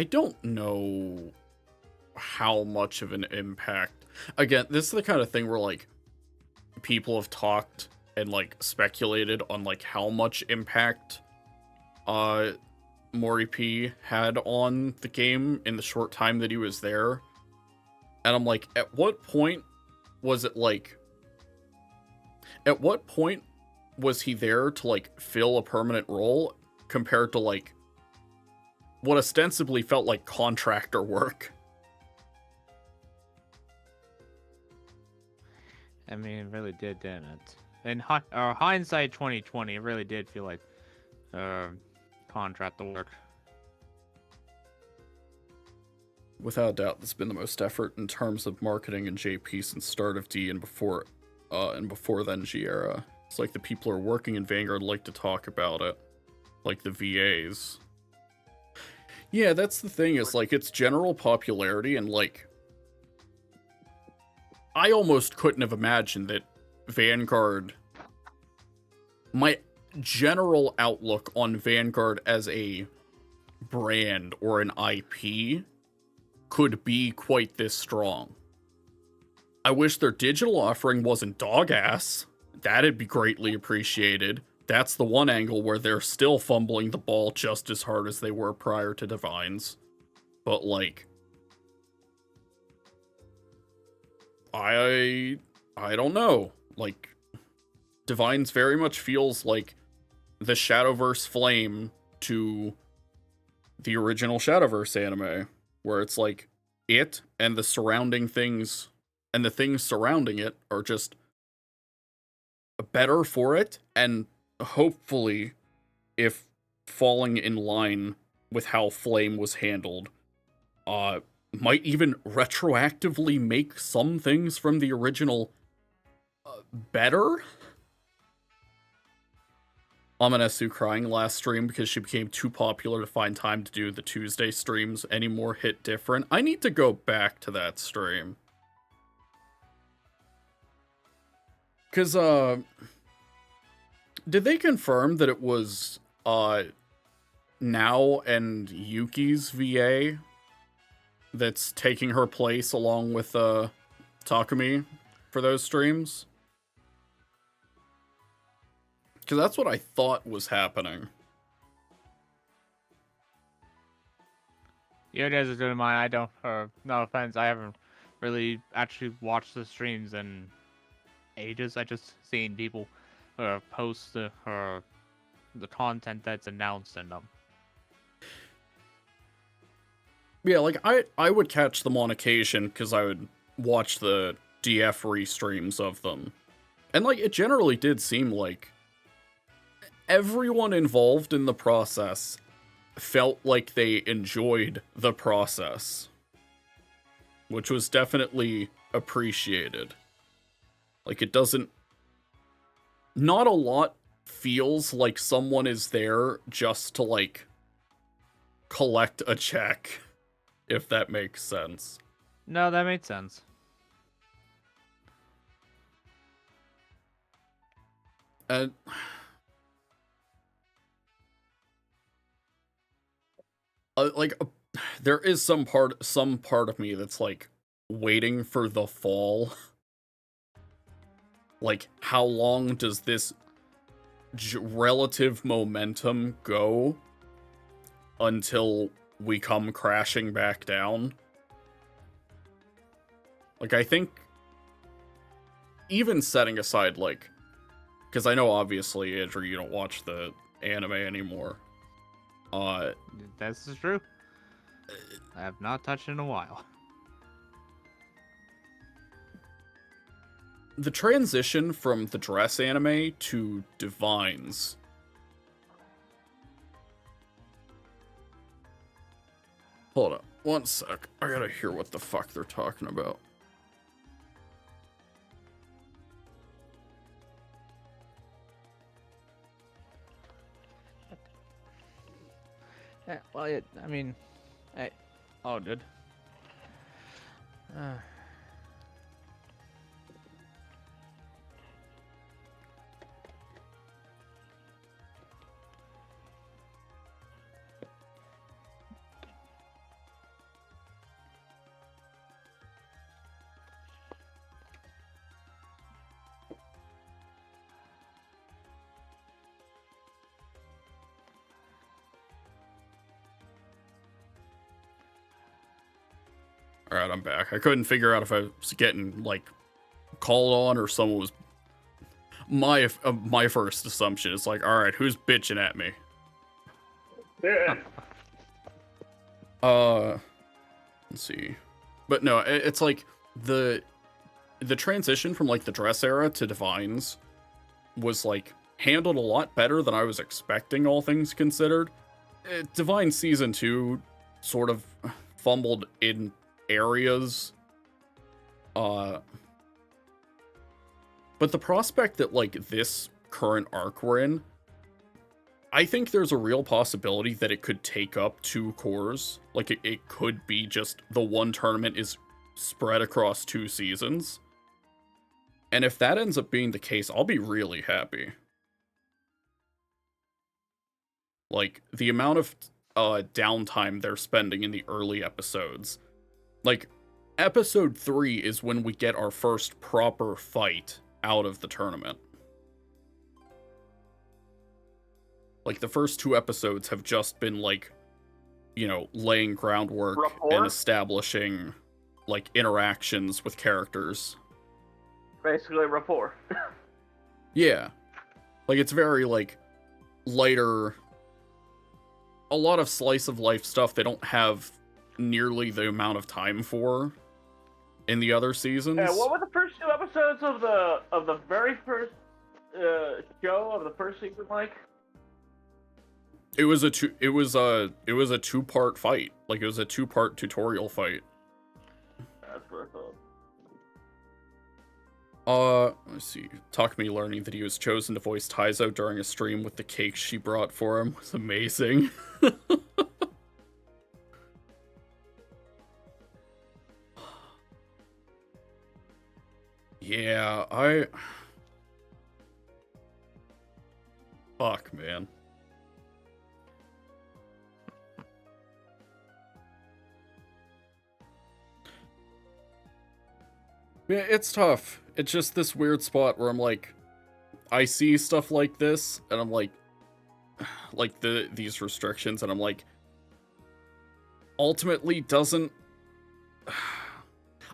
don't know how much of an impact. Again, this is the kind of thing where, people have talked and, speculated on, how much impact Mori P had on the game in the short time that he was there. And I'm like, at what point was it like... At what point was he there to, like, fill a permanent role compared to, like, what ostensibly felt like contractor work? I mean, it really did, didn't it? In hindsight 2020, it really did feel like contractor work. Without a doubt, this has been the most effort in terms of marketing in JP since start of D and before then G era. It's like the people who are working in Vanguard like to talk about it. Like the VAs. Yeah, that's the thing, is like its general popularity, and like I almost couldn't have imagined that Vanguard, my general outlook on Vanguard as a brand or an IP could be quite this strong. I wish their digital offering wasn't dog ass. That'd be greatly appreciated. That's the one angle where they're still fumbling the ball just as hard as they were prior to Divines. But like, I don't know. Like, Divines very much feels like the Shadowverse flame to the original Shadowverse anime, where it's like it and the surrounding things and the things surrounding it are just better for it, and hopefully, if falling in line with how Flame was handled, might even retroactively make some things from the original better. Amanesu crying last stream because she became too popular to find time to do the Tuesday streams anymore. Hit different. I need to go back to that stream. Because, did they confirm that it was, Now and Yuki's VA that's taking her place along with, Takumi for those streams? Because that's what I thought was happening. You guys are doing mine. I don't, no offense, I haven't really actually watched the streams in ages. I just seen people post the content that's announced in them. Yeah, like, I would catch them on occasion because I would watch the DF restreams of them. And, like, it generally did seem like everyone involved in the process felt like they enjoyed the process, which was definitely appreciated. Like, it doesn't... Not a lot feels like someone is there just to, like, collect a check, if that makes sense. No, that made sense. And... there is some part of me that's, like, waiting for the fall. Like, how long does this relative momentum go until we come crashing back down? Like, I think, even setting aside, like, because I know, obviously, Andrew, you don't watch the anime anymore. This is true. I have not touched in a while. The transition from the dress anime to Divines. Hold up, one sec. I gotta hear what the fuck they're talking about. Yeah, well, I mean, oh, dude. All right, I'm back. I couldn't figure out if I was getting like called on or someone was. My first assumption is like, all right, who's bitching at me? Yeah. Let's see. But no, it's like the transition from like the dress era to Divines was like handled a lot better than I was expecting, all things considered. Divine Season 2 sort of fumbled in areas. But the prospect that like this current arc we're in, I think there's a real possibility that it could take up 2 cores. Like it could be just the one tournament is spread across 2 seasons. And if that ends up being the case, I'll be really happy. Like, the amount of downtime they're spending in the early episodes. Like, episode 3 is when we get our first proper fight out of the tournament. Like, the first 2 episodes have just been, like, you know, laying groundwork and establishing, like, interactions with characters. Basically, rapport. Yeah. Like, it's very, like, lighter. A lot of slice of life stuff they don't have nearly the amount of time for in the other seasons. Yeah, what were the first 2 episodes of the very first show of the first season like? It was a 2-part fight. Like, it was a 2-part tutorial fight. That's what I thought. Let's see. Takumi learning that he was chosen to voice Taizo during a stream with the cake she brought for him was amazing. Yeah, Fuck, man. Yeah, it's tough. It's just this weird spot where I'm like, I see stuff like this, and I'm like these restrictions, and I'm like, ultimately doesn't.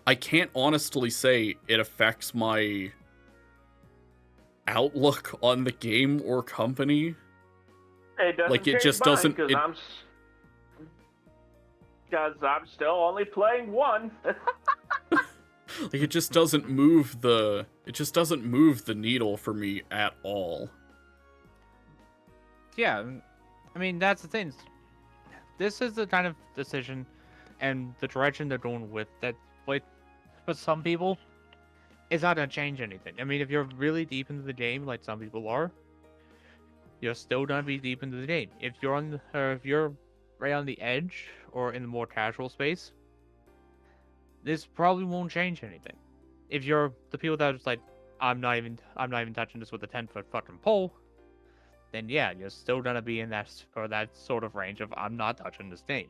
I can't honestly say it affects my outlook on the game or company. It doesn't Like, it change just mine, doesn't. Because I'm still only playing one. Like, it just doesn't move the needle for me at all. Yeah, I mean, that's the thing. This is the kind of decision and the direction they're going with that, like, for some people, it's not gonna change anything. I mean, if you're really deep into the game, like some people are, you're still gonna be deep into the game. If you're right on the edge or in the more casual space, this probably won't change anything. If you're the people that are just like, I'm not even touching this with a 10-foot fucking pole, then yeah, you're still gonna be in that sort of range of I'm not touching this game.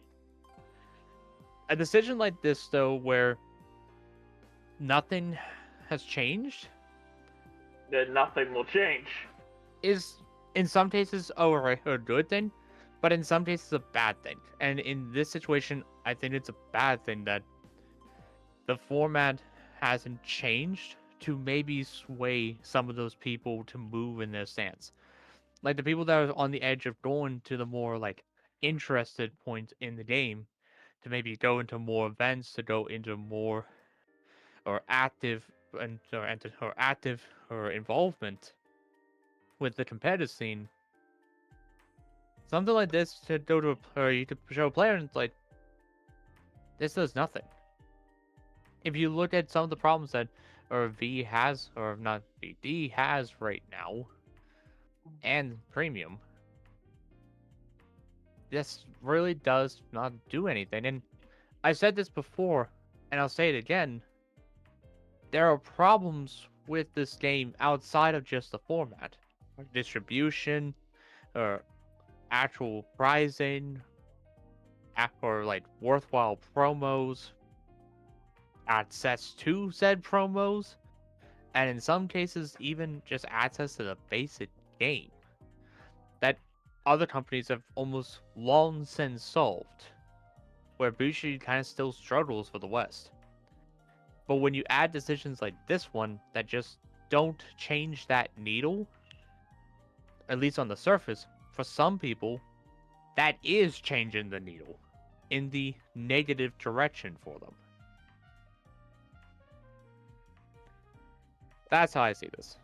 A decision like this, though, where nothing has changed, Then nothing will change. is in some cases a good thing, but in some cases a bad thing. And in this situation, I think it's a bad thing that the format hasn't changed to maybe sway some of those people to move in their stance. Like the people that are on the edge of going to the more like interested point in the game, to maybe go into more events, to go into more or active or involvement with the competitive scene. Something like this to go to you to show a player, and it's like this does nothing. If you look at some of the problems that V has, or not V, D has right now, and Premium, this really does not do anything. And I said this before, and I'll say it again. There are problems with this game outside of just the format, like distribution, or actual pricing, or like worthwhile promos, access to said promos, and in some cases even just access to the basic game that other companies have almost long since solved where Bushi kind of still struggles for the West. But when you add decisions like this one that just don't change that needle, at least on the surface, for some people, that is changing the needle in the negative direction for them. That's how I see this.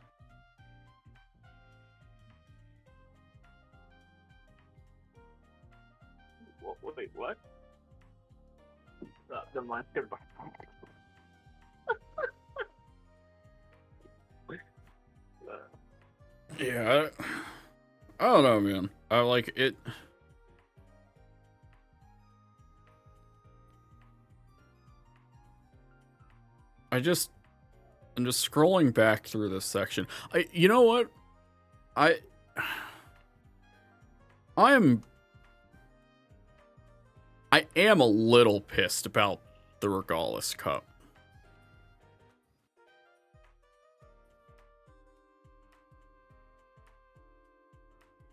Wait, what? Never mind. Yeah, I don't know, man. I like it. I'm just scrolling back through this section. You know what? I am a little pissed about the Regalis Cup.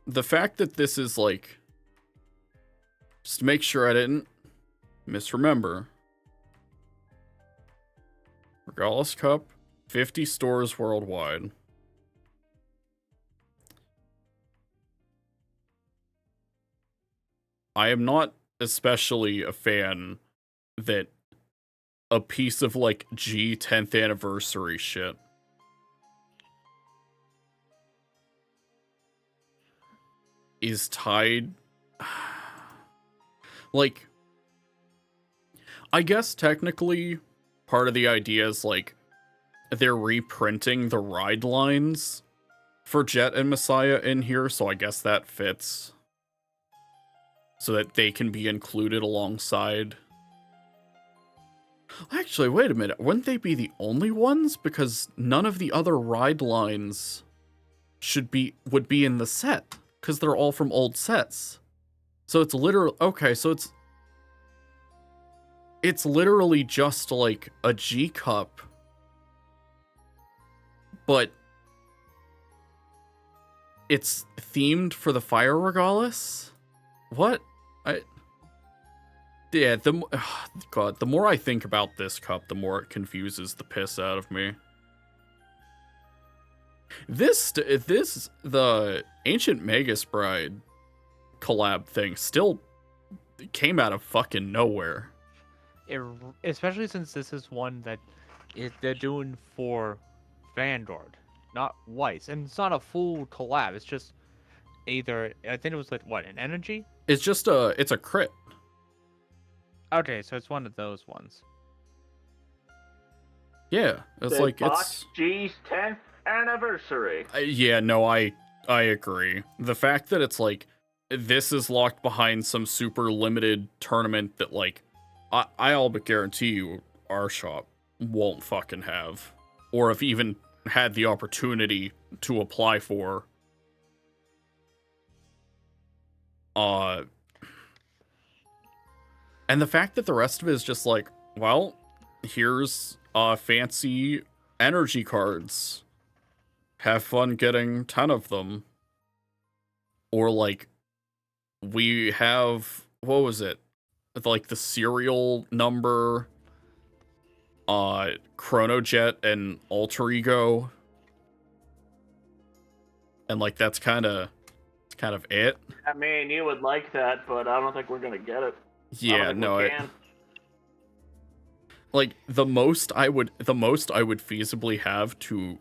The fact that this is like, just to make sure I didn't misremember. Regalis Cup, 50 stores worldwide. I am not especially a fan that a piece of like G 10th anniversary shit is tied. Like, I guess technically part of the idea is like they're reprinting the ride lines for Jet and Messiah in here, so I guess that fits. So that they can be included alongside. Actually, wait a minute. Wouldn't they be the only ones? Because none of the other ride lines would be in the set. Because they're all from old sets. So it's literally... Okay, so it's literally just like a G Cup. But it's themed for the Fire Regalis? What? Yeah, God, the more I think about this cup, the more it confuses the piss out of me. The Ancient Magus Bride collab thing still came out of fucking nowhere. Especially since this is one that they're doing for Vanguard, not Weiss. And it's not a full collab, it's just either, I think it was like, what, an energy? It's just it's a crit. Okay, so it's one of those ones. Yeah, it's like it's G's 10th anniversary. Yeah, no, I agree. The fact that it's like this is locked behind some super limited tournament that like I all but guarantee you our shop won't fucking have, or if even had the opportunity to apply for. And the fact that the rest of it is just like, well, here's fancy energy cards. Have fun getting 10 of them. Or like, we have, what was it? Like the serial number, Chronojet and Alter Ego. And like, that's kind of it. I mean, you would like that, but I don't think we're gonna get it. Yeah, no, like the most I would feasibly have to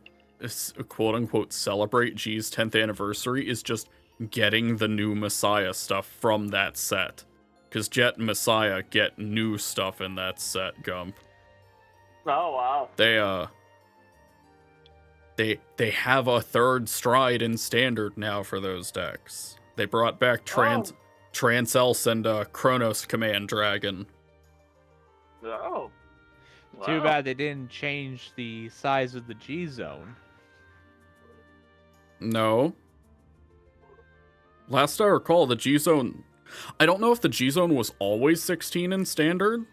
quote unquote celebrate G's 10th anniversary is just getting the new Messiah stuff from that set, because Jet and Messiah get new stuff in that set. Gump. Oh wow. They have a third stride in standard now for those decks. They brought back Trans-Else and Chronos Command Dragon. Oh. Wow. Too bad they didn't change the size of the G zone. No. Last I recall, the G zone... I don't know if the G zone was always 16 in standard.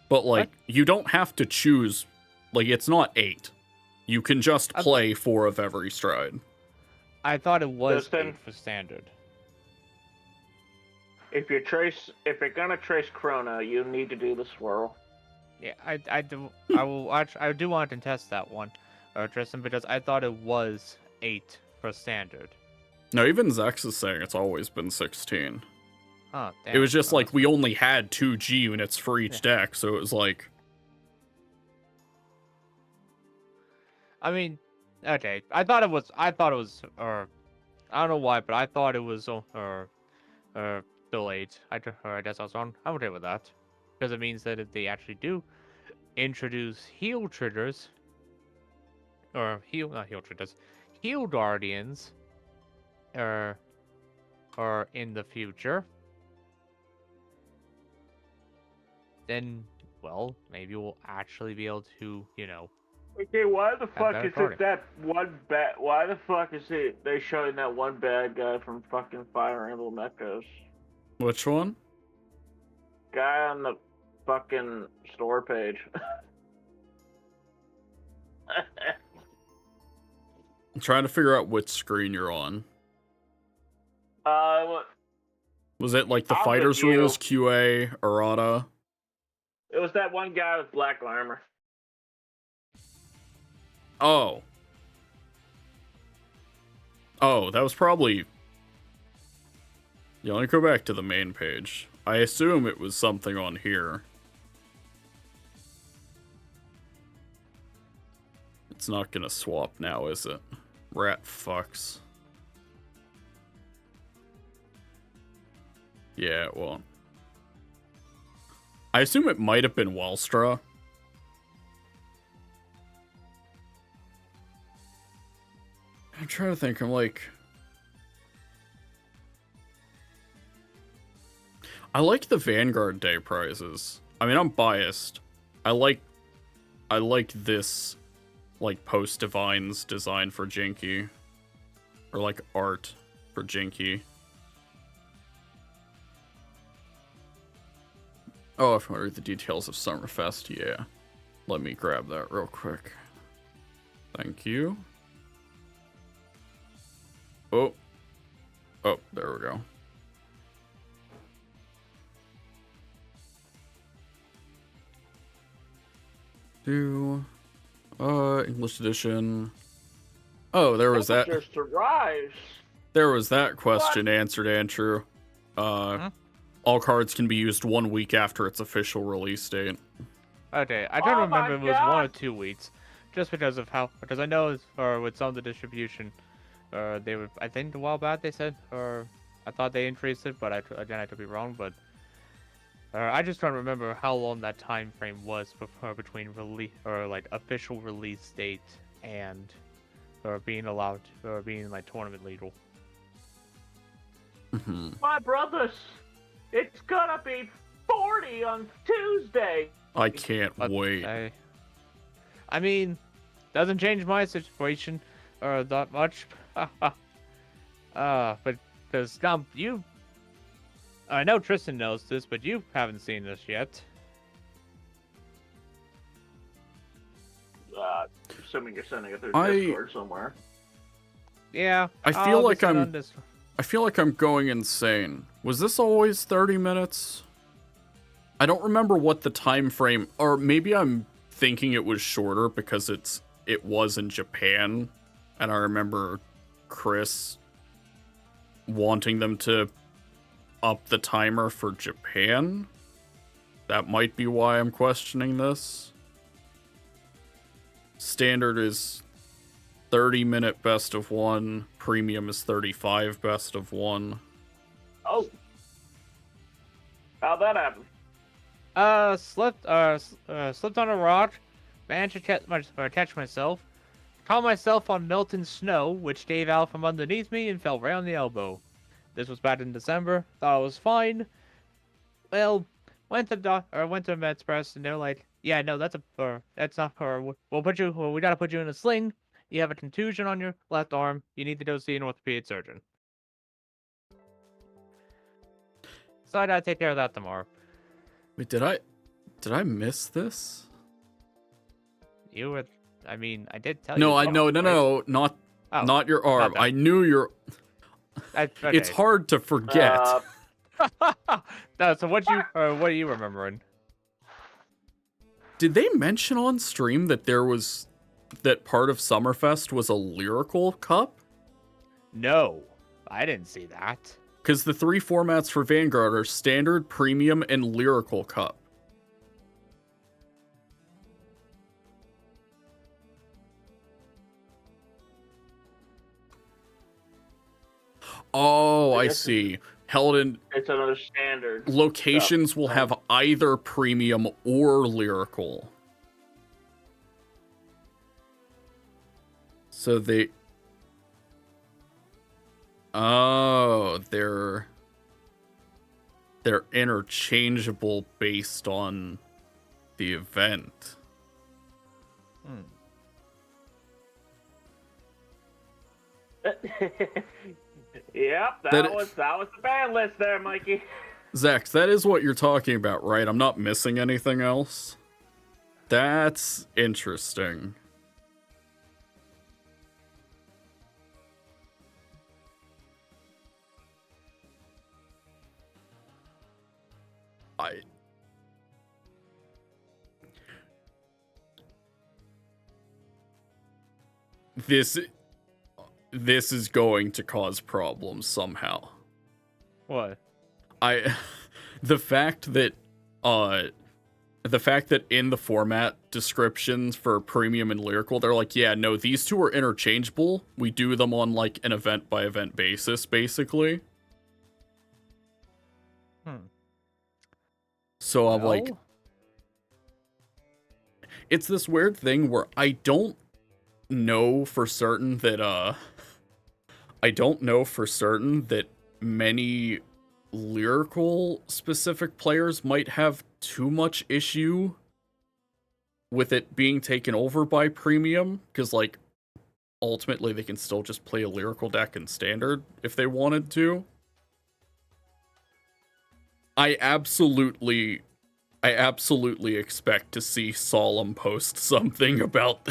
But, like, you don't have to choose... Like, it's not 8. You can just play 4 of every stride. I thought it was 8 for standard. if you're gonna trace Chrono, you need to do the swirl. Yeah, I do want to test that one, Tristan, because I thought it was 8 for standard. No, even Zex is saying it's always been 16. Oh, damn. It was just like that's we only had 2 G units for each deck, so it was like. I mean, okay. I thought it was, or I don't know why, but I thought it was, still 8. I guess I was wrong. I'm okay with that, because it means that if they actually do introduce heal triggers, or not heal triggers, heal guardians, or in the future, then, well, maybe we'll actually be able to, Okay, why the fuck better is carding. it that one bad? Why the fuck is it they showing that one bad guy from fucking Fire Emblem Echoes? Which one? Guy on the fucking store page. I'm trying to figure out which screen you're on. Was it like the I'm Fighters with you. Rules, QA, Errata? It was that one guy with black armor. Oh. Oh, that was probably... Yeah, let me go back to the main page. I assume it was something on here. It's not gonna swap now, is it? Rat fucks. Yeah, it won't. I assume it might have been Wallstra. I'm trying to think. I'm like... I like the Vanguard Day prizes. I mean, I'm biased. I like this, like, post-Divines design for Jinky. Or, like, art for Jinky. Oh, if I read the details of Summerfest, yeah. Let me grab that real quick. Thank you. Oh. Oh, there we go. English edition. Oh, there was that. Just arrives. There was that question answered, Andrew. All cards can be used 1 week after its official release date. Okay, I don't remember if it was 1 or God. 2 weeks, just because I know, with some of the distribution, they were, I think a while back they said, or I thought they increased it, but I could be wrong, but I just don't remember how long that time frame was between release, or like official release date and being allowed, or being like tournament legal. My brothers, it's gonna be 40 on Tuesday. I can't wait. I mean, doesn't change my situation that much. But because you, I know Tristan knows this, but you haven't seen this yet. Assuming you're sending it through I- Discord somewhere. Yeah, I feel I'll like just send I'm- on this- I feel like I'm going insane. Was this always 30 minutes? I don't remember what the time frame, or maybe I'm thinking it was shorter because it was in Japan, and I remember Chris wanting them to up the timer for Japan. That might be why I'm questioning this. Standard is 30-minute best of 1. Premium is 35 best of 1. Oh. How'd that happen? Slipped on a rock, managed to catch myself, caught myself on melting snow, which gave out from underneath me and fell right on the elbow. This was back in December. Thought it was fine. Well, went to MedSpress and they're like, "Yeah, no, that's not we gotta put you in a sling. You have a contusion on your left arm. You need to go see an orthopedic surgeon." So I gotta take care of that tomorrow. Wait, did I miss this? You were, I mean, I did tell you. No, right? not your arm. that. I knew your. Okay. It's hard to forget. No, so what are you remembering? Did they mention on stream that that part of Summerfest was a lyrical cup? No, I didn't see that. Because the 3 formats for Vanguard are Standard, Premium, and Lyrical Cup. Oh, I see. Held in It's another standard. locations will have either Premium or Lyrical. So they... Oh, they're interchangeable based on the event. Yep, that was the ban list there, Mikey. Zax, that is what you're talking about, right? I'm not missing anything else. That's interesting. This is going to cause problems somehow. What? The fact that in the format descriptions for Premium and Lyrical, they're like, yeah, no, these two are interchangeable. We do them on like an event by event basis, basically. So I'm like, it's this weird thing where I don't know for certain that many lyrical specific players might have too much issue with it being taken over by Premium, because like ultimately they can still just play a lyrical deck in Standard if they wanted to. I absolutely expect to see Solemn post something about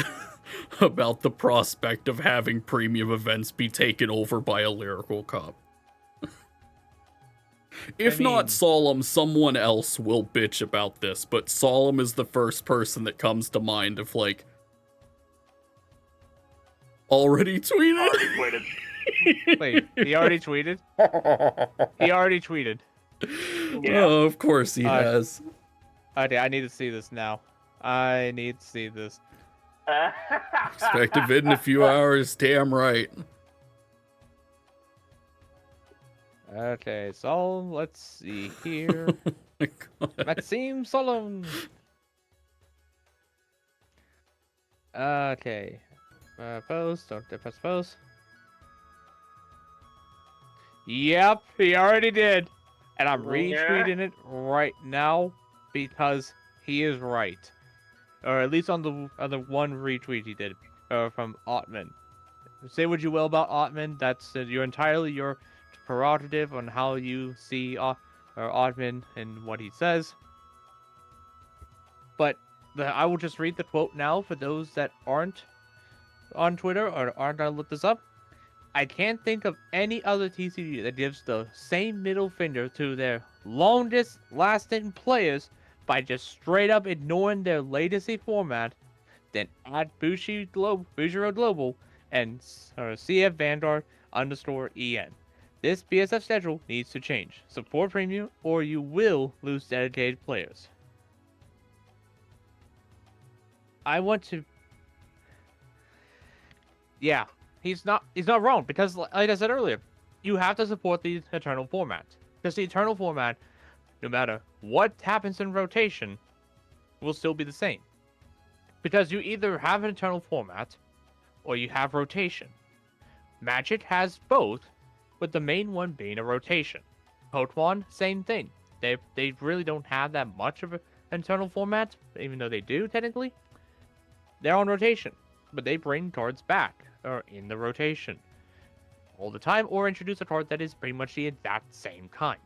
about the prospect of having Premium events be taken over by a lyrical cup. If not Solemn, someone else will bitch about this, but Solemn is the first person that comes to mind of like already tweeted. Wait, he already tweeted? He already tweeted. Yeah. Oh, of course he has. Okay, I need to see this now. I need to see this. Expect a vid in a few hours, damn right. Okay, so let's see here. Maxime Solemn. Okay. Post, don't press post. Yep, he already did. And I'm retweeting it right now because he is right. Or at least on the one retweet he did from Ottman. Say what you will about Ottman, that's entirely your prerogative on how you see Ottman and what he says. But I will just read the quote now for those that aren't on Twitter or aren't gonna look this up. I can't think of any other TCG that gives the same middle finger to their longest lasting players by just straight up ignoring their legacy format than at Bushiroad Global and CF Vanguard _EN. This BSF schedule needs to change. Support Premium or you will lose dedicated players. I want to... Yeah, he's not wrong, because like I said earlier, you have to support the Eternal format. Because the Eternal format, no matter what happens in rotation, will still be the same. Because you either have an Eternal format, or you have rotation. Magic has both, with the main one being a rotation. Pokemon, same thing. They really don't have that much of an Eternal format, even though they do, technically. They're on rotation, but they bring cards back, or in the rotation, all the time, or introduce a card that is pretty much the exact same kind.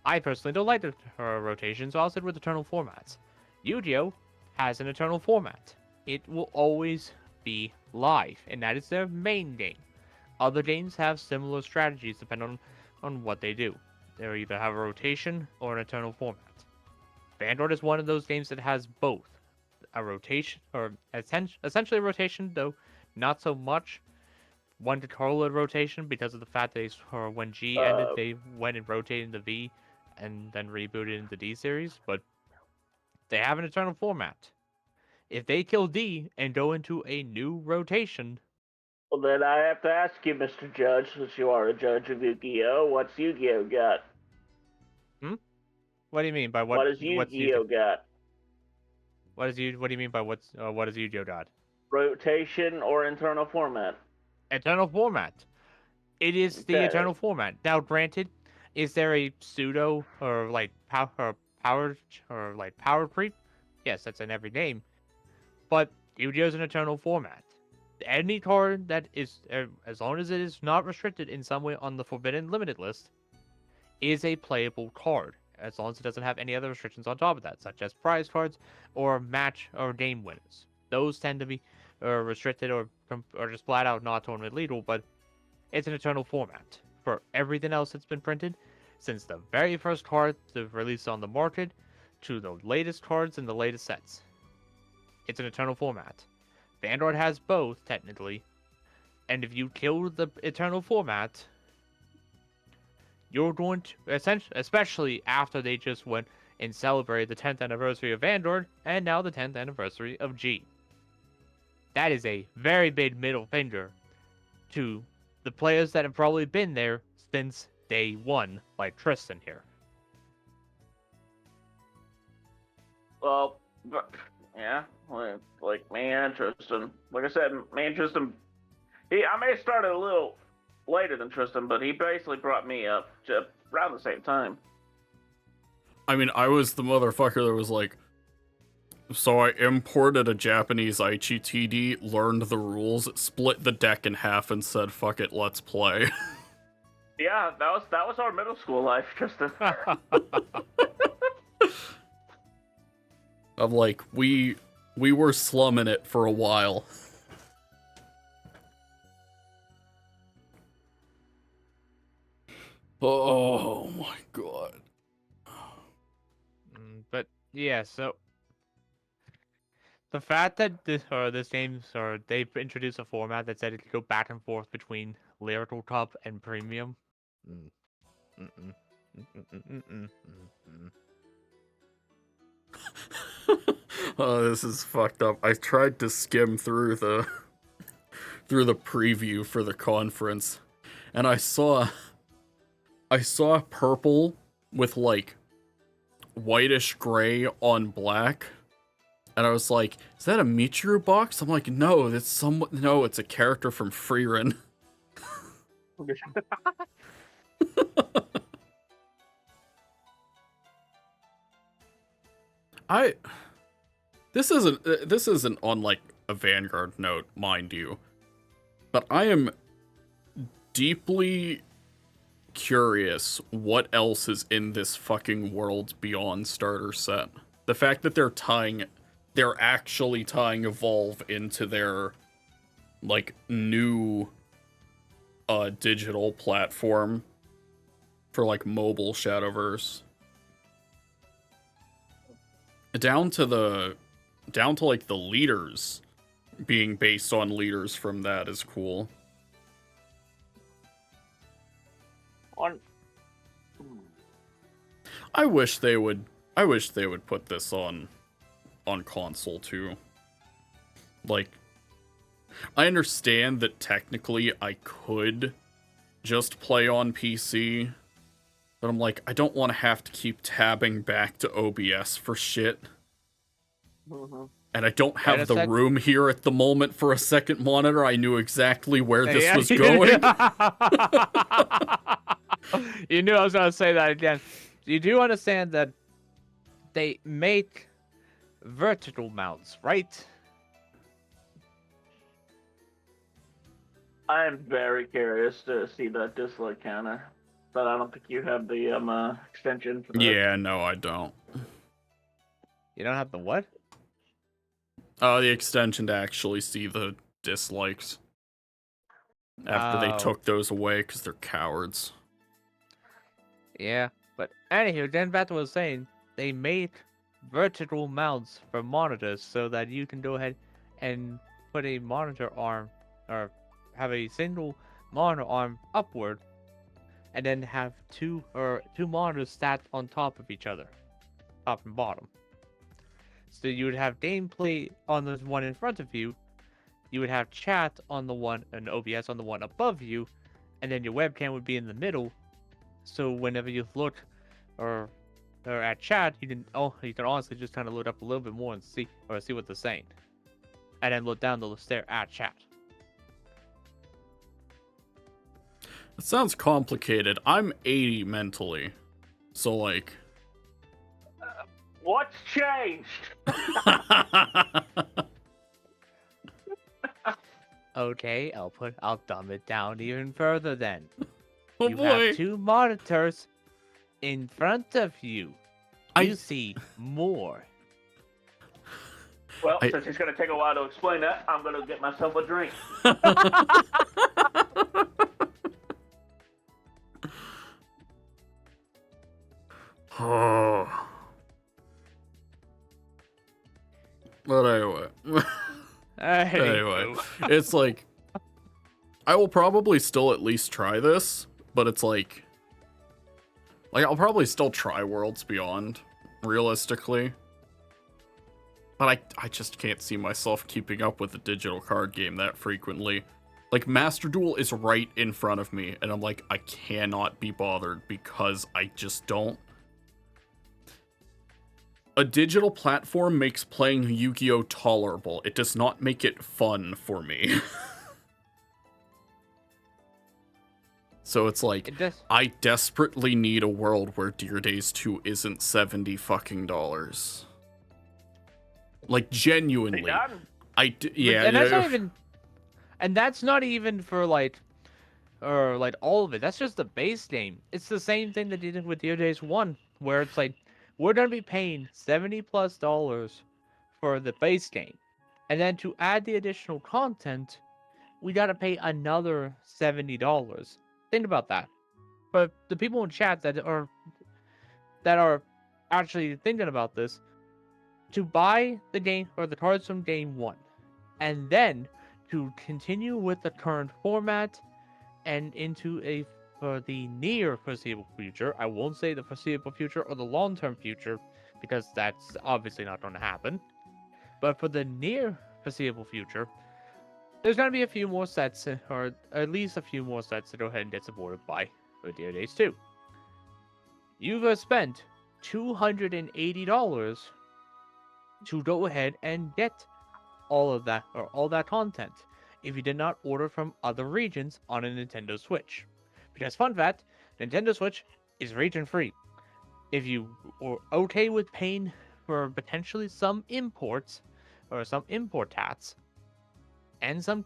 I personally don't like the rotation, so I'll sit with Eternal formats. Yu-Gi-Oh! Has an Eternal format. It will always be live, and that is their main game. Other games have similar strategies depending on what they do. they either have a rotation or an eternal format. Vanguard is one of those games that has both a rotation, or essentially a rotation, though not so much one to correlate rotation because of the fact that when G ended, they went and rotated the V and then rebooted into D series, but they have an eternal format. If they kill D and go into a new rotation, Well, then I have to ask you, Mr. Judge, since you are a judge of Yu-Gi-Oh, what's Yu-Gi-Oh got? what do you mean by What does Yu-Gi-Oh got? What do you mean by what does Yu-Gi-Oh got? Rotation or internal format? Eternal format. It is the Okay. eternal format. Now, granted, is there a pseudo or like power creep? Yes, that's in every game. But Yu-Gi-Oh is an eternal format. Any card that is, as long as it is not restricted in some way on the forbidden limited list, is a playable card. As long as it doesn't have any other restrictions on top of that, such as prize cards or match or game winners. Those tend to be restricted or just flat out not tournament legal, but it's an eternal format for everything else that's been printed since the very first card to release on the market to the latest cards in the latest sets. It's an eternal format. Vanguard has both, technically, and if you kill the eternal format, you're going to, especially after they just went and celebrated the 10th anniversary of Vanguard and now the 10th anniversary of G. That is a very big middle finger to the players that have probably been there since day one, like Tristan here. Well, yeah, like me and Tristan. Like I said, me and Tristan, I may have started a little later than Tristan, but he basically brought me up around the same time. I mean, I was the motherfucker that was like, so I imported a Japanese IGTD, learned the rules, split the deck in half, and said, fuck it, let's play. Yeah, that was our middle school life, Tristan. Of like, we were slumming it for a while. Oh my god. But yeah, so the fact that this game, or they've introduced a format that said it could go back and forth between Lyrical Cup and Premium. Oh, this is fucked up. I tried to skim through the preview for the conference, and I saw purple with like whitish gray on black, and I was like, is that a Michiru box? I'm like, no, it's a character from Freerin. This isn't on like a Vanguard note, mind you, but I am deeply curious what else is in this fucking Worlds Beyond starter set. The fact that they're actually tying Evolve into their like new digital platform for like mobile Shadowverse. Down to like the leaders being based on leaders from that is cool. I wish they would put this on console too. Like, I understand that technically I could just play on PC, but I'm like, I don't want to have to keep tabbing back to OBS for shit. And I don't have the room here at the moment for a second monitor. I knew exactly where this was going. You knew I was going to say that again. You do understand that they make vertical mounts, right? I'm very curious to see that dislike counter, but I don't think you have the extension for that. Yeah, no, I don't. You don't have the what? The extension to actually see the dislikes after they took those away because they're cowards. Yeah, but anywho, then back to what I was saying, they made vertical mounts for monitors so that you can go ahead and put a monitor arm or have a single monitor arm upward and then have two monitors stacked on top of each other, top and bottom. So you would have gameplay on the one in front of you, you would have chat on the one and OBS on the one above you, and then your webcam would be in the middle. So whenever you look or at chat, you can honestly just kind of load up a little bit more and see what they're saying, and then look down to stare at chat. It sounds complicated. I'm 80 mentally, so like. What's changed? Okay, I'll dumb it down even further then. Oh You boy. have two monitors in front of you. You see more. Well, since it's going to take a while to explain that, I'm going to get myself a drink. Oh. But anyway. Anyway, it's like, I will probably still at least try this, but it's like I'll probably still try Worlds Beyond, realistically. But I just can't see myself keeping up with a digital card game that frequently. Like, Master Duel is right in front of me, and I'm like, I cannot be bothered because I just don't. A digital platform makes playing Yu-Gi-Oh! Tolerable. It does not make it fun for me. So it's like, I desperately need a world where Dear Days 2 isn't $70 fucking dollars. Like, genuinely. Yeah, and that's not even, and that's not even for like all of it. That's just the base game. It's the same thing that they did with Dear Days 1, where it's like, we're gonna be paying $70+ for the base game, and then to add the additional content, we gotta pay another $70. Think about that. But the people in chat that are actually thinking about this, to buy the game or the cards from game 1, and then to continue with the current format and into for the near foreseeable future. I won't say the foreseeable future or the long-term future, because that's obviously not going to happen. But for the near foreseeable future, there's going to be a few more sets, or at least a few more sets to go ahead and get supported by Dear Days 2. You've spent $280 to go ahead and get all of that, or all that content, if you did not order from other regions on a Nintendo Switch. Because fun fact, Nintendo Switch is region free. If you are okay with paying for potentially some imports, or some import tax, and some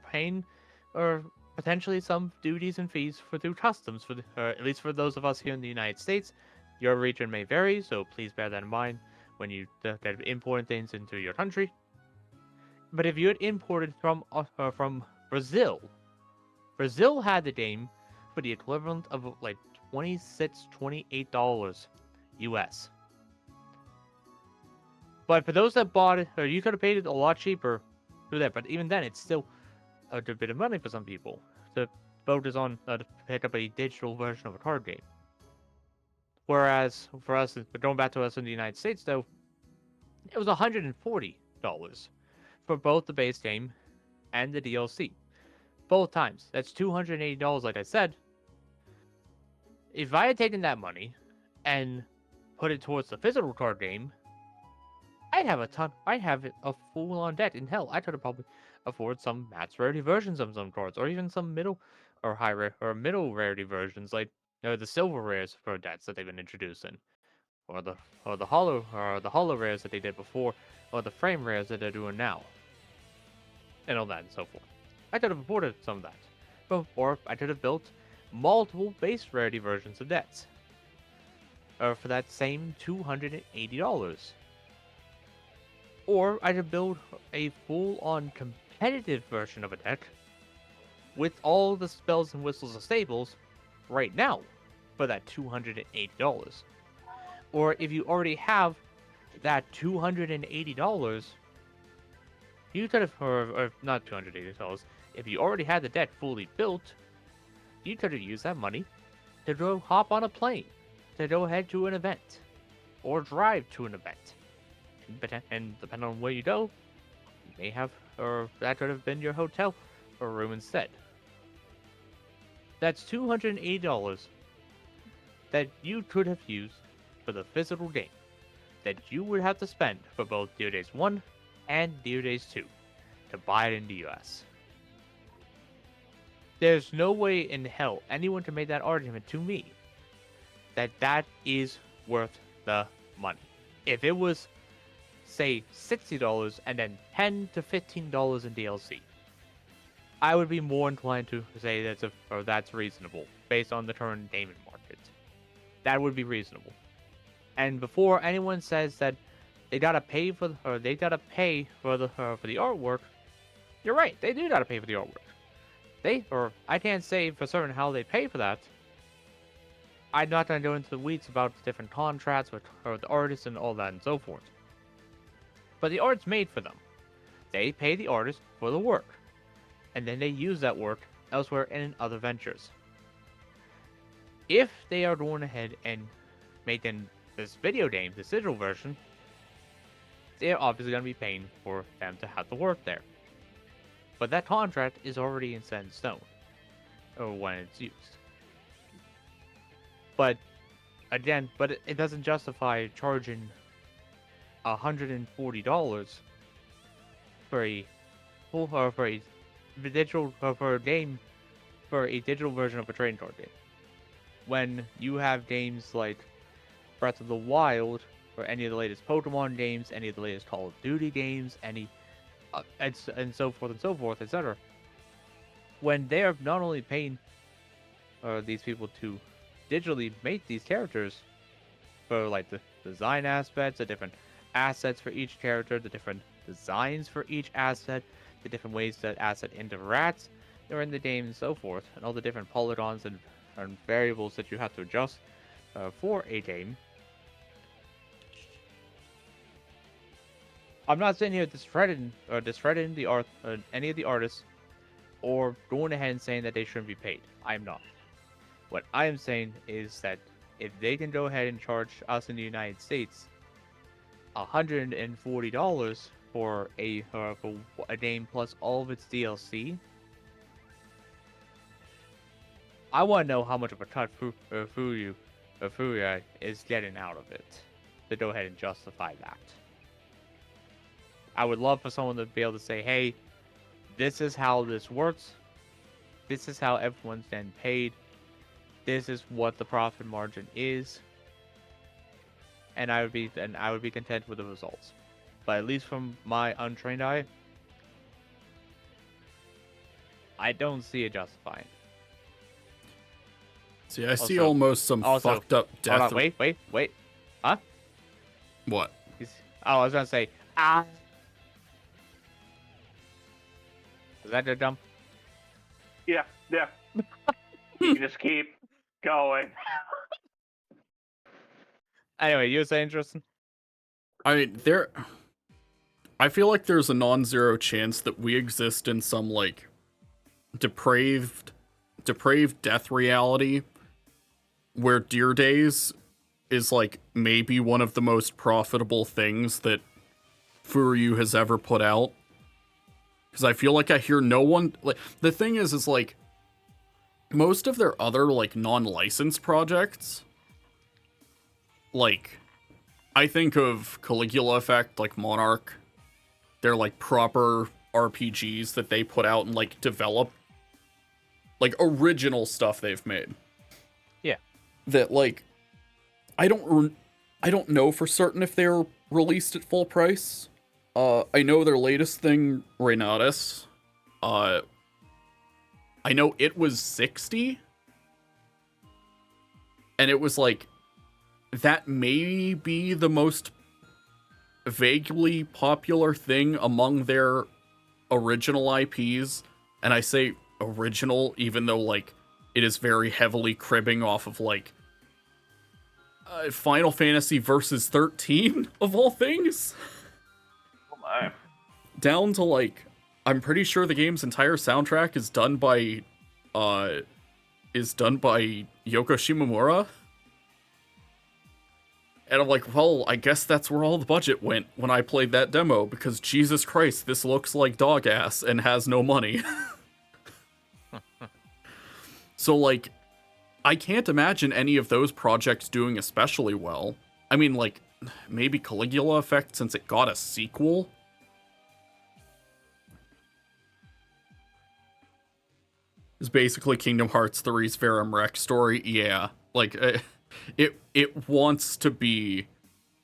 paying, or potentially some duties and fees through customs, at least for those of us here in the United States, your region may vary, so please bear that in mind when you get importing things into your country. But if you had imported from Brazil, Brazil had the game for the equivalent of like $26, $28 US. But for those that bought it, or you could have paid it a lot cheaper through that. But even then, it's still a good bit of money for some people to focus on to pick up a digital version of a card game. Whereas for us, going back to us in the United States, though, it was $140 for both the base game and the DLC. Both times. That's $280, like I said. If I had taken that money and put it towards the physical card game, I'd have a full-on debt. In hell, I could have probably afford some max rarity versions of some cards, or even some middle or high or middle rarity versions, like the silver rares for decks that they've been introducing, or the hollow rares that they did before, or the frame rares that they're doing now, and all that and so forth. I could have afforded some of that, or I could have built multiple base rarity versions of decks for that same $280. Or I could build a full-on competitive version of a deck with all the spells and whistles and stables right now for that $280. Or if you already have that $280, you could have, or not $280, if you already had the deck fully built, you could have used that money to go hop on a plane, to go head to an event, or drive to an event. And depending on where you go, you may have, or that could have been your hotel or room instead. That's $280 that you could have used for the physical game that you would have to spend for both Dear Days 1 and Dear Days 2 to buy it in the US. There's no way in hell anyone can make that argument to me that that is worth the money. If it was, say, $60 and then $10 to $15 in DLC, I would be more inclined to say that's reasonable based on the current gaming market. That would be reasonable. And before anyone says that they gotta pay for the artwork, you're right. They do gotta pay for the artwork. I can't say for certain how they pay for that. I'm not gonna go into the weeds about the different contracts with the artists and all that and so forth. But the art's made for them. They pay the artist for the work, and then they use that work elsewhere and in other ventures. If they are going ahead and making this video game, this digital version, they're obviously going to be paying for them to have the work there. But that contract is already set in stone, or when it's used. But again, it doesn't justify charging $140 for a digital version of a trading card game, when you have games like Breath of the Wild, or any of the latest Pokemon games, any of the latest Call of Duty games, and so forth, etc. When they are not only paying these people to digitally make these characters for like the design aspects, the different assets for each character, the different designs for each asset, the different ways that asset interacts during the game, and so forth, and all the different polygons and variables that you have to adjust for a game. I'm not sitting here discrediting the art, any of the artists, or going ahead and saying that they shouldn't be paid. I'm not. What I am saying is that if they can go ahead and charge us in the United States $140 for a game plus all of its DLC, I want to know how much of a cut Furia is getting out of it to go ahead and justify that. I would love for someone to be able to say, hey, this is how this works. This is how everyone's getting paid. This is what the profit margin is. And I would be content with the results. But at least from my untrained eye, I don't see it justifying. See, I see almost some fucked up death. Hold on, wait. Huh? What? I was gonna say, is that a jump? Yeah. You can just keep going. Anyway, you were saying, Tristan? I feel like there's a non-zero chance that we exist in some like depraved death reality where Dear Days is like maybe one of the most profitable things that Furyu has ever put out. Because I feel like I hear no one, like, the thing is like most of their other like non-licensed projects, like I think of Caligula Effect, like Monarch, they're like proper RPGs that they put out and like develop, like original stuff they've made. Yeah. That like I don't know for certain if they're released at full price. I know their latest thing, Renatus, I know it was $60, and it was like, that may be the most vaguely popular thing among their original IPs, and I say original even though like it is very heavily cribbing off of like Final Fantasy versus 13 of all things. Oh my. Down to like, I'm pretty sure the game's entire soundtrack is done by Yoko Shimomura. And I'm like, well, I guess that's where all the budget went when I played that demo, because Jesus Christ, this looks like dog ass and has no money. So, like, I can't imagine any of those projects doing especially well. I mean, like, maybe Caligula Effect since it got a sequel. It's basically Kingdom Hearts 3's Verum Rex story. Yeah, like, it wants to be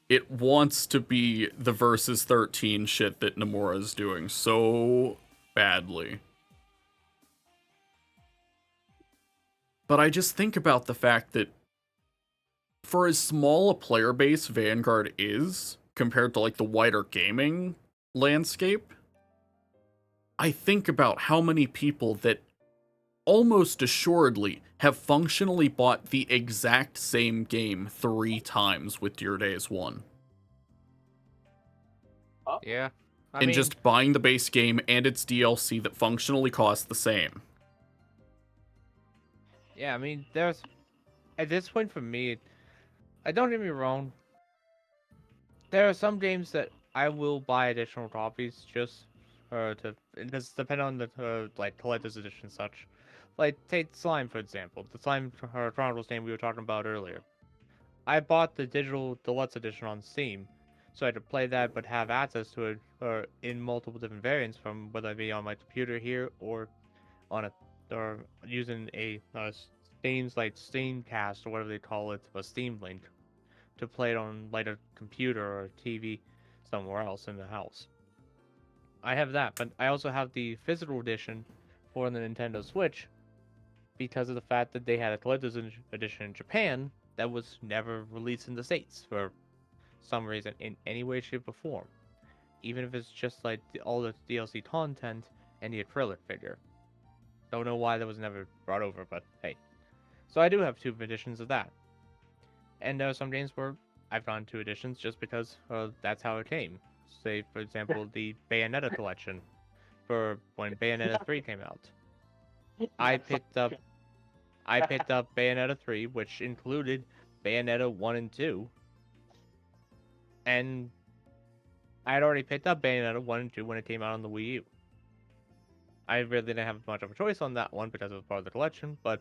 the Versus 13 shit that Nomura is doing so badly. But I just think about the fact that for as small a player base Vanguard is compared to like the wider gaming landscape, I think about how many people that almost assuredly have functionally bought the exact same game 3 times with Your Days 1. Yeah. I And mean, just buying the base game and its DLC that functionally cost the same. yeah, I mean, there's at this point for me, I don't get me wrong. There are some games that I will buy additional copies just it does depend on the like collector's edition and such. Like take Slime for example, the Slime Chronicles game we were talking about earlier. I bought the digital deluxe edition on Steam, so I could play that but have access to it in multiple different variants from whether it be on my computer here or on a or using a Steam's like Steamcast or whatever they call it, a Steam Link to play it on like a computer or a TV somewhere else in the house. I have that, but I also have the physical edition for the Nintendo Switch because of the fact that they had a collector's edition in Japan that was never released in the States for some reason in any way, shape, or form. Even if it's just like all the DLC content and the acrylic figure. Don't know why that was never brought over, but hey. So I do have 2 editions of that. And there are some games where I've gotten 2 editions just because that's how it came. Say, for example, the Bayonetta collection for when Bayonetta 3 came out. I picked up Bayonetta 3, which included Bayonetta 1 and 2. And I had already picked up Bayonetta 1 and 2 when it came out on the Wii U. I really didn't have much of a choice on that one because it was part of the collection, but,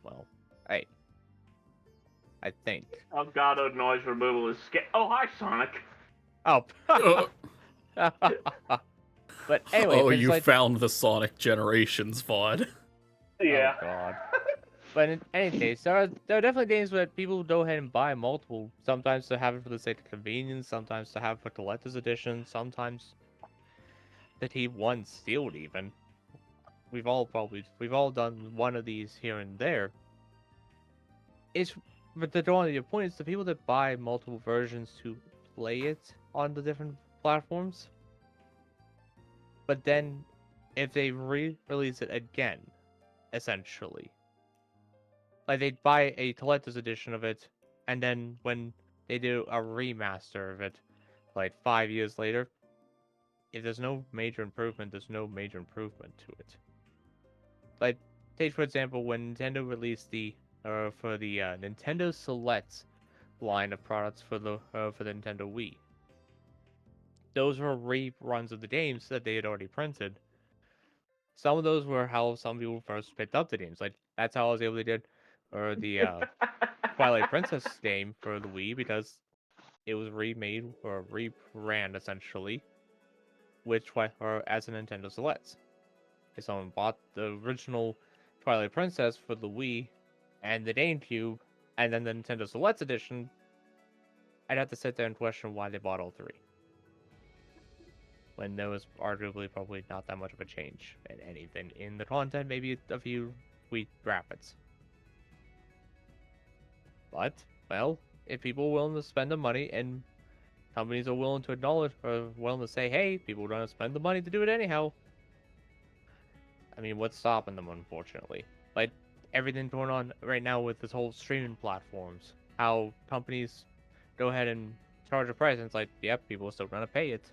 well, hey. I think. Elgato noise removal is Oh, hi, Sonic. Oh. But anyway. Oh, you like... found the Sonic Generations VOD. Yeah. Oh, God. But in any case, there are definitely games where people go ahead and buy multiple. Sometimes to have it for the sake of convenience, sometimes to have it for collector's edition, sometimes to keep one sealed even. We've all done one of these here and there. But the drawing your point is the people that buy multiple versions to play it on the different platforms. But then, if they re-release it again, essentially, like they'd buy a collector's edition of it, and then when they do a remaster of it, like 5 years later, if there's no major improvement, there's no major improvement to it. Like, take for example when Nintendo released the Nintendo Select line of products for the Nintendo Wii. Those were reruns of the games that they had already printed. Some of those were how some people first picked up the games. Like that's how I was able to get the Twilight Princess game for the Wii because it was remade or rebrand essentially, as a Nintendo Select. If someone bought the original Twilight Princess for the Wii and the GameCube, and then the Nintendo Select Edition, I'd have to sit there and question why they bought all 3. When there was arguably probably not that much of a change in anything in the content, maybe a few tweaked graphics. But, well, if people are willing to spend the money and companies are willing to acknowledge or willing to say, hey, people are going to spend the money to do it anyhow, I mean, what's stopping them, unfortunately? Like, everything going on right now with this whole streaming platforms. how companies go ahead and charge a price, and it's like, yep, people are still gonna pay it,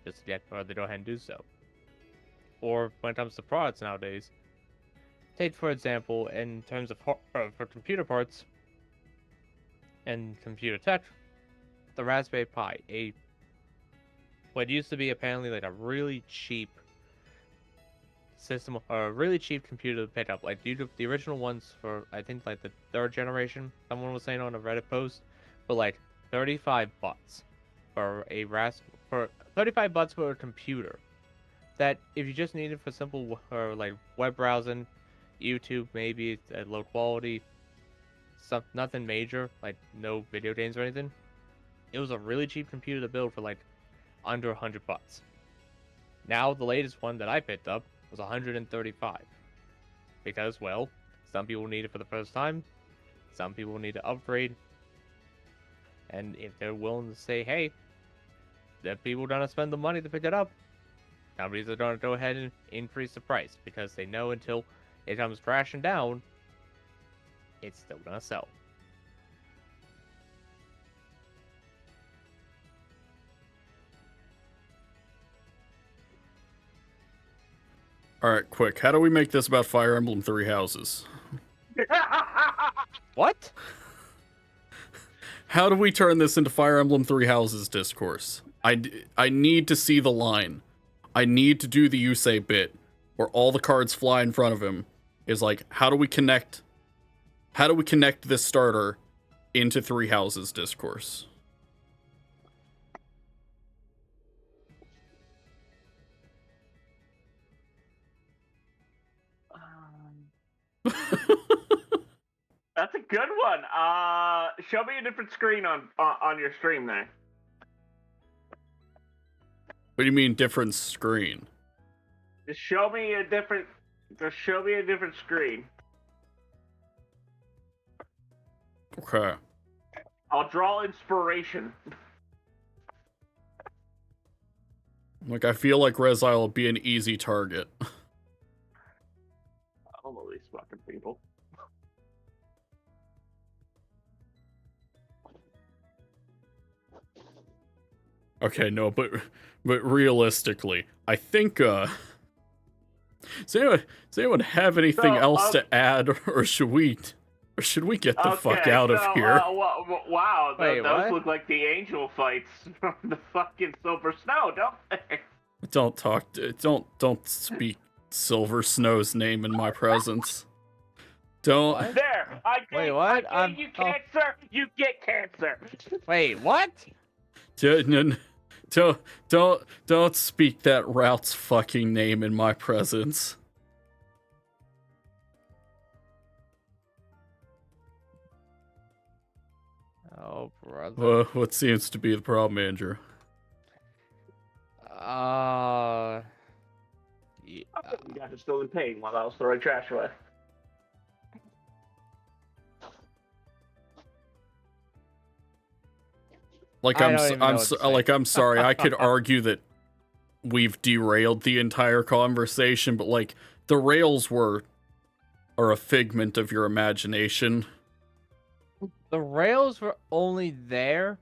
just yet or they go ahead and do so. Or when it comes to products nowadays, take for example, in terms of for computer parts and computer tech, the Raspberry Pi, what used to be apparently like a really cheap system or a really cheap computer to pick up. Like the original ones for I think like the 3rd generation, someone was saying on a Reddit post, but like $35 for a for $35 for a computer that if you just need it for simple or like web browsing, YouTube maybe at low quality, nothing major like no video games or anything. It was a really cheap computer to build for like under $100. Now the latest one that I picked up was 135 because, well, some people need it for the first time, some people need to upgrade, and if they're willing to say, hey, that people are gonna spend the money to pick it up, companies are gonna go ahead and increase the price because they know until it comes crashing down, it's still gonna sell. Alright, quick. How do we make this about Fire Emblem Three Houses? What? How do we turn this into Fire Emblem Three Houses discourse? I need to see the line. I need to do the Yusei bit where all the cards fly in front of him. Is like, how do we connect this starter into Three Houses discourse? That's a good one. Show me a different screen on your stream there. What do you mean different screen? Just show me a different screen. Okay. I'll draw inspiration. Like, I feel like Rezile will be an easy target. I don't know these fucking people. Okay, no, but realistically, I think, does anyone have anything else to add, or should we get the fuck out of here? Wow, Wait, those what? look like the angel fights from the fucking Silver Snow, don't they? Don't speak Silver Snow's name in my presence. Don't. What? There, I gave, Wait, what? I gave you cancer, you get cancer. Wait, what? Don't speak that route's fucking name in my presence. Oh, brother. What seems to be the problem, Andrew? Yeah. You guys are still in pain while I was throwing trash away. Like I'm sorry. I could argue that we've derailed the entire conversation, but like the rails are a figment of your imagination. The rails were only there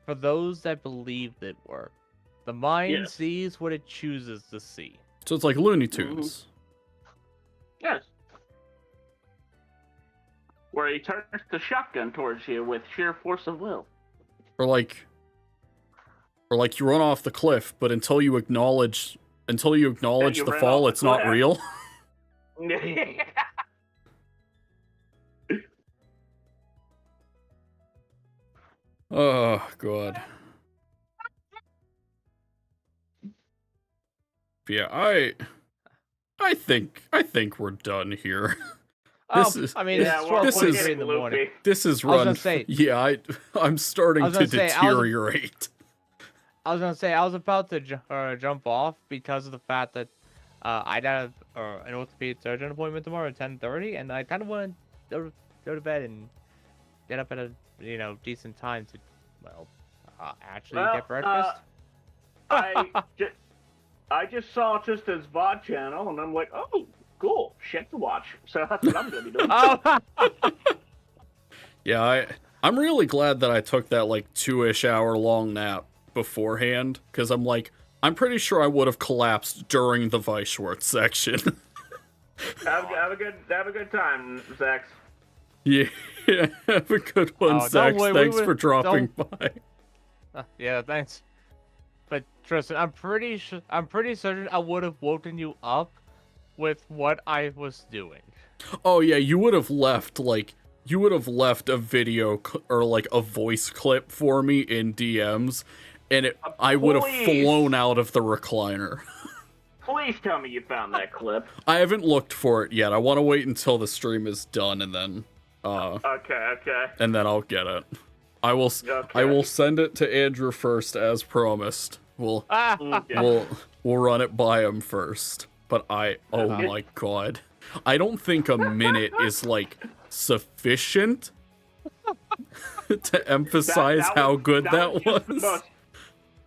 for those that believed it were. The mind sees what it chooses to see. So it's like Looney Tunes. Yes. Where he turns the shotgun towards you with sheer force of will. Or like you run off the cliff, but until you acknowledge the fall, it's not real. Oh god. Yeah, I think we're done here. This is run. I was gonna say, yeah, I'm starting to deteriorate. I was gonna say I was about to jump off because of the fact that I got an orthopedic surgeon appointment tomorrow at 10:30, and I kind of want to go to bed and get up at a decent time to actually get breakfast. I just saw Tristan's VOD channel, and I'm like, oh, cool, shit to watch. So that's what I'm gonna be doing. Yeah, I'm really glad that I took that like 2-ish hour long nap beforehand, because I'm pretty sure I would have collapsed during the Weisschwartz section. Have a good time, Zax. Yeah, have a good one, Oh, don't Zax. worry, Thanks for dropping by. Yeah, thanks. But Tristan, I'm pretty certain I would have woken you up with what I was doing. Oh yeah, you would have left a video or like a voice clip for me in DMs, and I would have Please. flown out of the recliner. Please tell me you found that clip. I haven't looked for it yet. I want to wait until the stream is done and then Okay. and then I'll get it. I will send it to Andrew first as promised. We'll run it by him first. But oh my god. I don't think a minute is like sufficient to emphasize how good that was.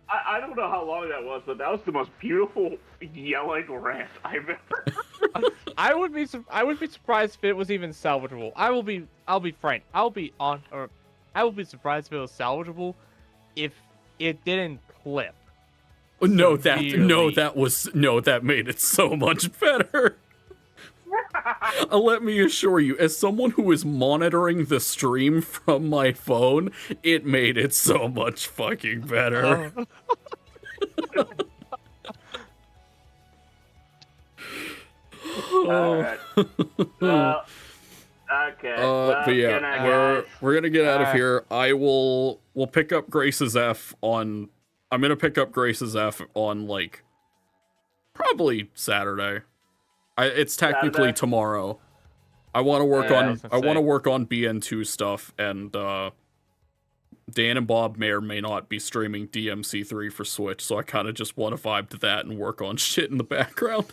I don't know how long that was, but that was the most beautiful yelling rant I've ever heard. I would be surprised if it was even salvageable. I'll be frank. I will be surprised if it was salvageable if it didn't clip. That made it so much better. Let me assure you, as someone who is monitoring the stream from my phone, it made it so much fucking better. Alright. Okay. But yeah, we're gonna get out of here. We'll pick up Grace's F on. I'm gonna pick up Grace's F on like probably Saturday. It's technically tomorrow. I want to work on BN2 stuff, and Dan and Bob may or may not be streaming DMC3 for Switch, so I kind of just want to vibe to that and work on shit in the background.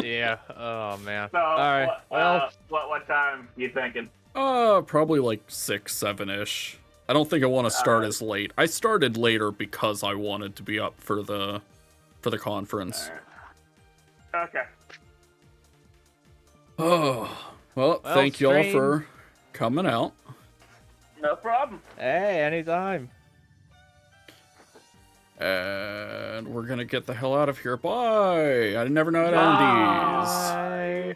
Yeah. Oh man. So, all right. What time you thinking? Probably like 6, 7-ish. I don't think I want to start as late. I started later because I wanted to be up for the conference. Right. Okay. Oh, well, thank y'all for coming out. No problem. Hey, anytime. And we're gonna get the hell out of here. Bye! I never know how to end these. Bye.